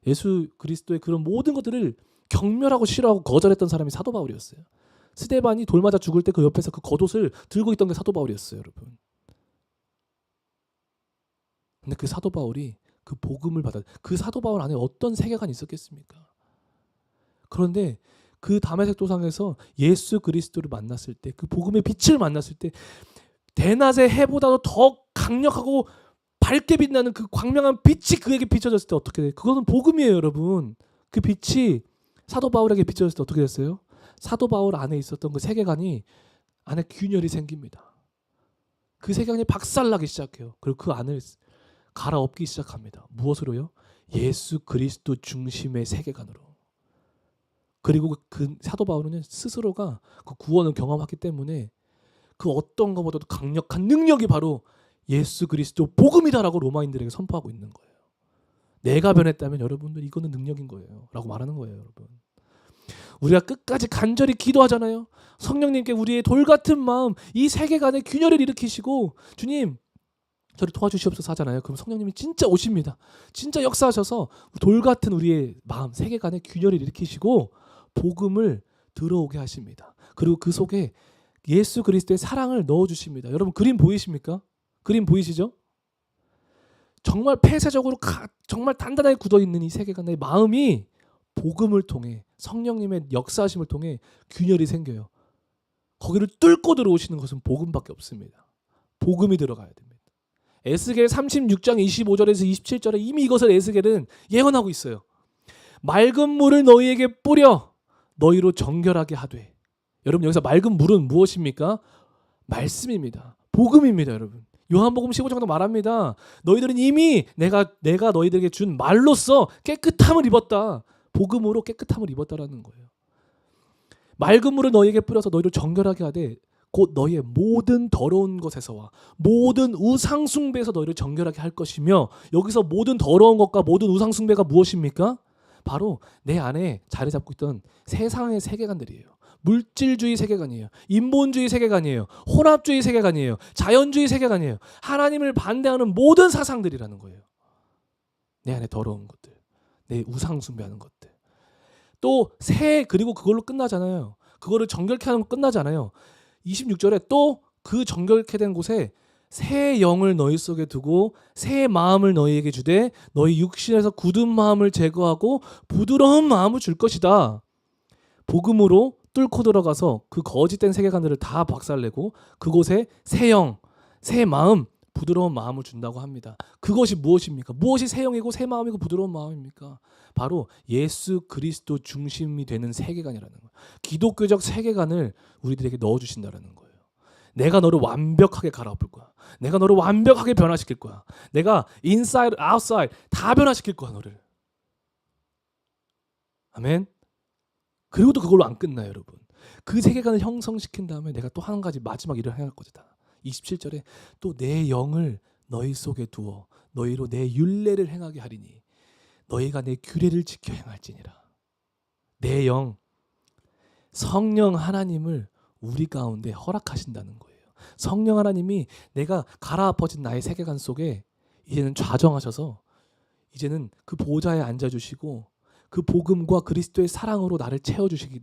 예수 그리스도의 그런 모든 것들을 경멸하고 싫어하고 거절했던 사람이 사도 바울이었어요. 스데반이 돌 맞아 죽을 때 그 옆에서 그 겉옷을 들고 있던 게 사도 바울이었어요, 여러분. 근데 그 사도 바울이 그 복음을 그 사도 바울 안에 어떤 세계관이 있었겠습니까? 그런데 그 다메섹 도상에서 예수 그리스도를 만났을 때 그 복음의 빛을 만났을 때 대낮의 해보다도 더 강력하고 밝게 빛나는 그 광명한 빛이 그에게 비춰졌을 때 어떻게 돼요? 그거는 복음이에요, 여러분. 그 빛이 사도 바울에게 비춰졌을 때 어떻게 됐어요? 사도 바울 안에 있었던 그 세계관이 안에 균열이 생깁니다. 그 세계관이 박살나기 시작해요. 그리고 그 안을 갈아엎기 시작합니다. 무엇으로요? 예수 그리스도 중심의 세계관으로. 그리고 그 사도 바울은 스스로가 그 구원을 경험했기 때문에 그 어떤 것보다도 강력한 능력이 바로 예수 그리스도 복음이다라고 로마인들에게 선포하고 있는 거예요. 내가 변했다면 여러분들 이거는 능력인 거예요. 라고 말하는 거예요, 여러분. 우리가 끝까지 간절히 기도하잖아요. 성령님께 우리의 돌 같은 마음, 이 세계관의 균열을 일으키시고 주님, 저를 도와주시옵소서 하잖아요. 그럼 성령님이 진짜 오십니다. 진짜 역사하셔서 돌 같은 우리의 마음, 세계관의 균열을 일으키시고 복음을 들어오게 하십니다. 그리고 그 속에 예수 그리스도의 사랑을 넣어주십니다. 여러분 그림 보이십니까? 그림 보이시죠? 정말 폐쇄적으로 정말 단단하게 굳어있는 이 세계관의 마음이 복음을 통해 성령님의 역사하심을 통해 균열이 생겨요. 거기를 뚫고 들어오시는 것은 복음밖에 없습니다. 복음이 들어가야 됩니다. 에스겔 36장 25절에서 27절에 이미 이것을 에스겔은 예언하고 있어요. 맑은 물을 너희에게 뿌려 너희로 정결하게 하되. 여러분 여기서 맑은 물은 무엇입니까? 말씀입니다. 복음입니다, 여러분. 요한복음 15장도 말합니다. 너희들은 이미 내가 너희들에게 준 말로써 깨끗함을 입었다. 복음으로 깨끗함을 입었다라는 거예요. 맑은 물을 너희에게 뿌려서 너희를 정결하게 하되 곧 너희의 모든 더러운 것에서와 모든 우상 숭배에서 너희를 정결하게 할 것이며, 여기서 모든 더러운 것과 모든 우상 숭배가 무엇입니까? 바로 내 안에 자리 잡고 있던 세상의 세계관들이에요. 물질주의 세계관이에요. 인본주의 세계관이에요. 혼합주의 세계관이에요. 자연주의 세계관이에요. 하나님을 반대하는 모든 사상들이라는 거예요. 내 안에 더러운 것들, 내 우상 숭배하는 것들. 또 그리고 그걸로 끝나잖아요. 그거를 정결케 하는 거 끝나잖아요. 26절에 또 그 정결케 된 곳에 새 영을 너희 속에 두고 새 마음을 너희에게 주되 너희 육신에서 굳은 마음을 제거하고 부드러운 마음을 줄 것이다. 복음으로 뚫고 들어가서 그 거짓된 세계관들을 다 박살내고 그곳에 새 영, 새 마음, 부드러운 마음을 준다고 합니다. 그것이 무엇입니까? 무엇이 새 영이고 새 마음이고 부드러운 마음입니까? 바로 예수 그리스도 중심이 되는 세계관이라는 거예요. 기독교적 세계관을 우리들에게 넣어주신다는 거예요. 내가 너를 완벽하게 갈아엎을 거야. 내가 너를 완벽하게 변화시킬 거야. 내가 인사이드, 아웃사이드 다 변화시킬 거야, 너를. 아멘. 그리고 또 그걸로 안 끝나요, 여러분. 그 세계관을 형성시킨 다음에 내가 또 한 가지 마지막 일을 행할 것이다. 27절에 또 내 영을 너희 속에 두어 너희로 내 율례를 행하게 하리니 너희가 내 규례를 지켜 행할지니라. 내 영, 성령 하나님을 우리 가운데 허락하신다는 거예요. 성령 하나님이 내가 갈아엎어진 나의 세계관 속에 이제는 좌정하셔서 이제는 그 보좌에 앉아주시고 그 복음과 그리스도의 사랑으로 나를 채워주시기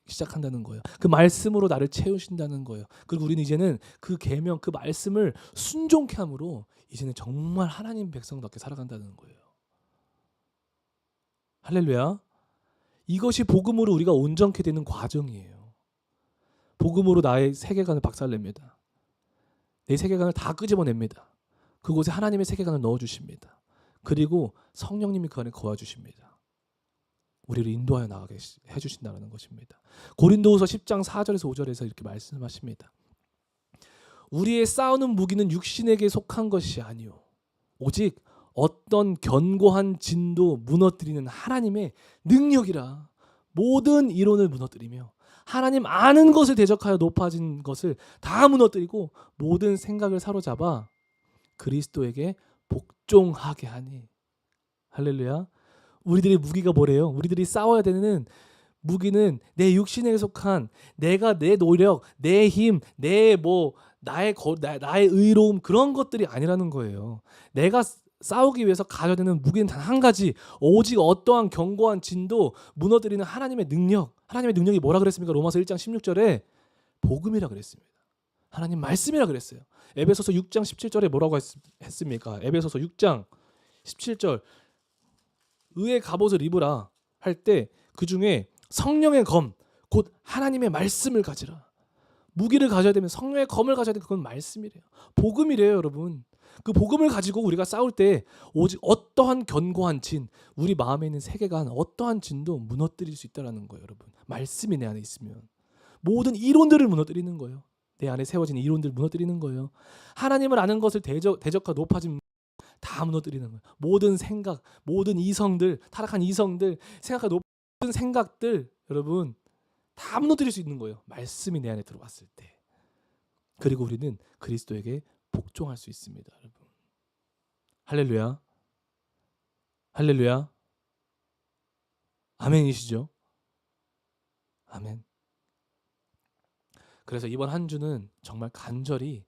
시작한다는 거예요. 그 말씀으로 나를 채우신다는 거예요. 그리고 우리는 이제는 그 계명, 그 말씀을 순종케 함으로 이제는 정말 하나님 백성답게 살아간다는 거예요. 할렐루야. 이것이 복음으로 우리가 온전케 되는 과정이에요. 복음으로 나의 세계관을 박살냅니다. 내 세계관을 다 끄집어냅니다. 그곳에 하나님의 세계관을 넣어주십니다. 그리고 성령님이 그 안에 거하주십니다. 우리를 인도하여 나가게 해주신다는 것입니다. 고린도후서 10장 4절에서 5절에서 이렇게 말씀하십니다. 우리의 싸우는 무기는 육신에게 속한 것이 아니요 오직 어떤 견고한 진도 무너뜨리는 하나님의 능력이라. 모든 이론을 무너뜨리며 하나님 아는 것을 대적하여 높아진 것을 다 무너뜨리고 모든 생각을 사로잡아 그리스도에게 복종하게 하니. 할렐루야. 우리들의 무기가 뭐래요? 우리들이 싸워야 되는 무기는 내 육신에 속한 내가 내 노력, 내 힘, 나의 의로움 그런 것들이 아니라는 거예요. 내가 싸우기 위해서 가져야 되는 무기는 단 한 가지. 오직 어떠한 견고한 진도 무너뜨리는 하나님의 능력. 하나님의 능력이 뭐라 그랬습니까? 로마서 1장 16절에 복음이라 그랬습니다. 하나님 말씀이라 그랬어요. 에베소서 6장 17절에 뭐라고 했습니까? 에베소서 6장 17절 의의 갑옷을 입으라 할 때 그 중에 성령의 검, 곧 하나님의 말씀을 가지라. 무기를 가져야 되면 성령의 검을 가져야 돼. 그건 말씀이래요. 복음이래요, 여러분. 그 복음을 가지고 우리가 싸울 때 오직 어떠한 견고한 진, 우리 마음에 있는 세계관, 어떠한 진도 무너뜨릴 수 있다는 거예요, 여러분. 말씀이 내 안에 있으면 모든 이론들을 무너뜨리는 거예요. 내 안에 세워진 이론들을 무너뜨리는 거예요. 하나님을 아는 것을 대적과 높아진 다 무너뜨리는 거예요. 모든 생각, 모든 이성들, 타락한 이성들, 생각과 높은 생각들, 여러분 다 무너뜨릴 수 있는 거예요. 말씀이 내 안에 들어왔을 때. 그리고 우리는 그리스도에게 복종할 수 있습니다, 여러분. 할렐루야. 할렐루야. 아멘이시죠? 아멘. 그래서 이번 한 주는 정말 간절히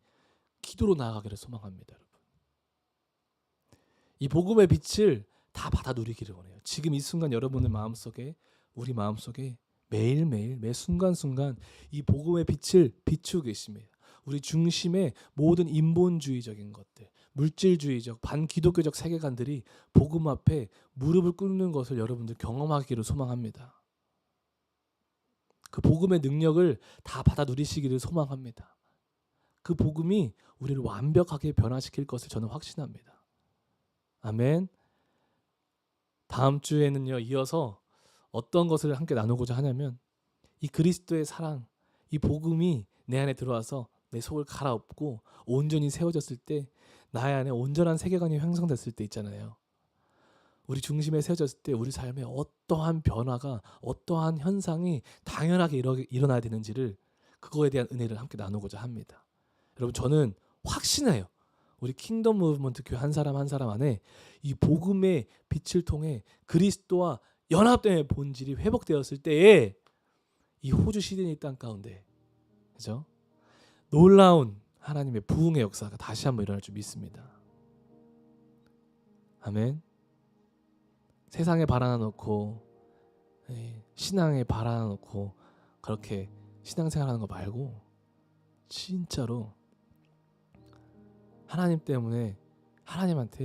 기도로 나아가기를 소망합니다, 여러분. 이 복음의 빛을 다 받아 누리기를 원해요. 지금 이 순간 여러분의 마음속에, 우리 마음속에 매일매일 매 순간순간 이 복음의 빛을 비추고 계십니다. 우리 중심의 모든 인본주의적인 것들, 물질주의적, 반기독교적 세계관들이 복음 앞에 무릎을 꿇는 것을 여러분들 경험하기를 소망합니다. 그 복음의 능력을 다 받아 누리시기를 소망합니다. 그 복음이 우리를 완벽하게 변화시킬 것을 저는 확신합니다. 아멘. 다음 주에는요, 이어서 어떤 것을 함께 나누고자 하냐면 이 그리스도의 사랑, 이 복음이 내 안에 들어와서 내 속을 갈아엎고 온전히 세워졌을 때 나의 안에 온전한 세계관이 형성됐을 때 있잖아요. 우리 중심에 세워졌을 때 우리 삶에 어떠한 변화가, 어떠한 현상이 당연하게 일어나야 되는지를, 그거에 대한 은혜를 함께 나누고자 합니다. 여러분, 저는 확신해요. 우리 킹덤 무브먼트 교회 한 사람 한 사람 안에 이 복음의 빛을 통해 그리스도와 연합된 본질이 회복되었을 때에 이 호주 시드니 땅 가운데, 그죠? 놀라운 하나님의 부흥의 역사가 다시 한번 일어날 줄 믿습니다. 아멘. 세상에 바라나 놓고 신앙에 바라나 놓고 그렇게 신앙생활하는 거 말고 진짜로 하나님 때문에 하나님한테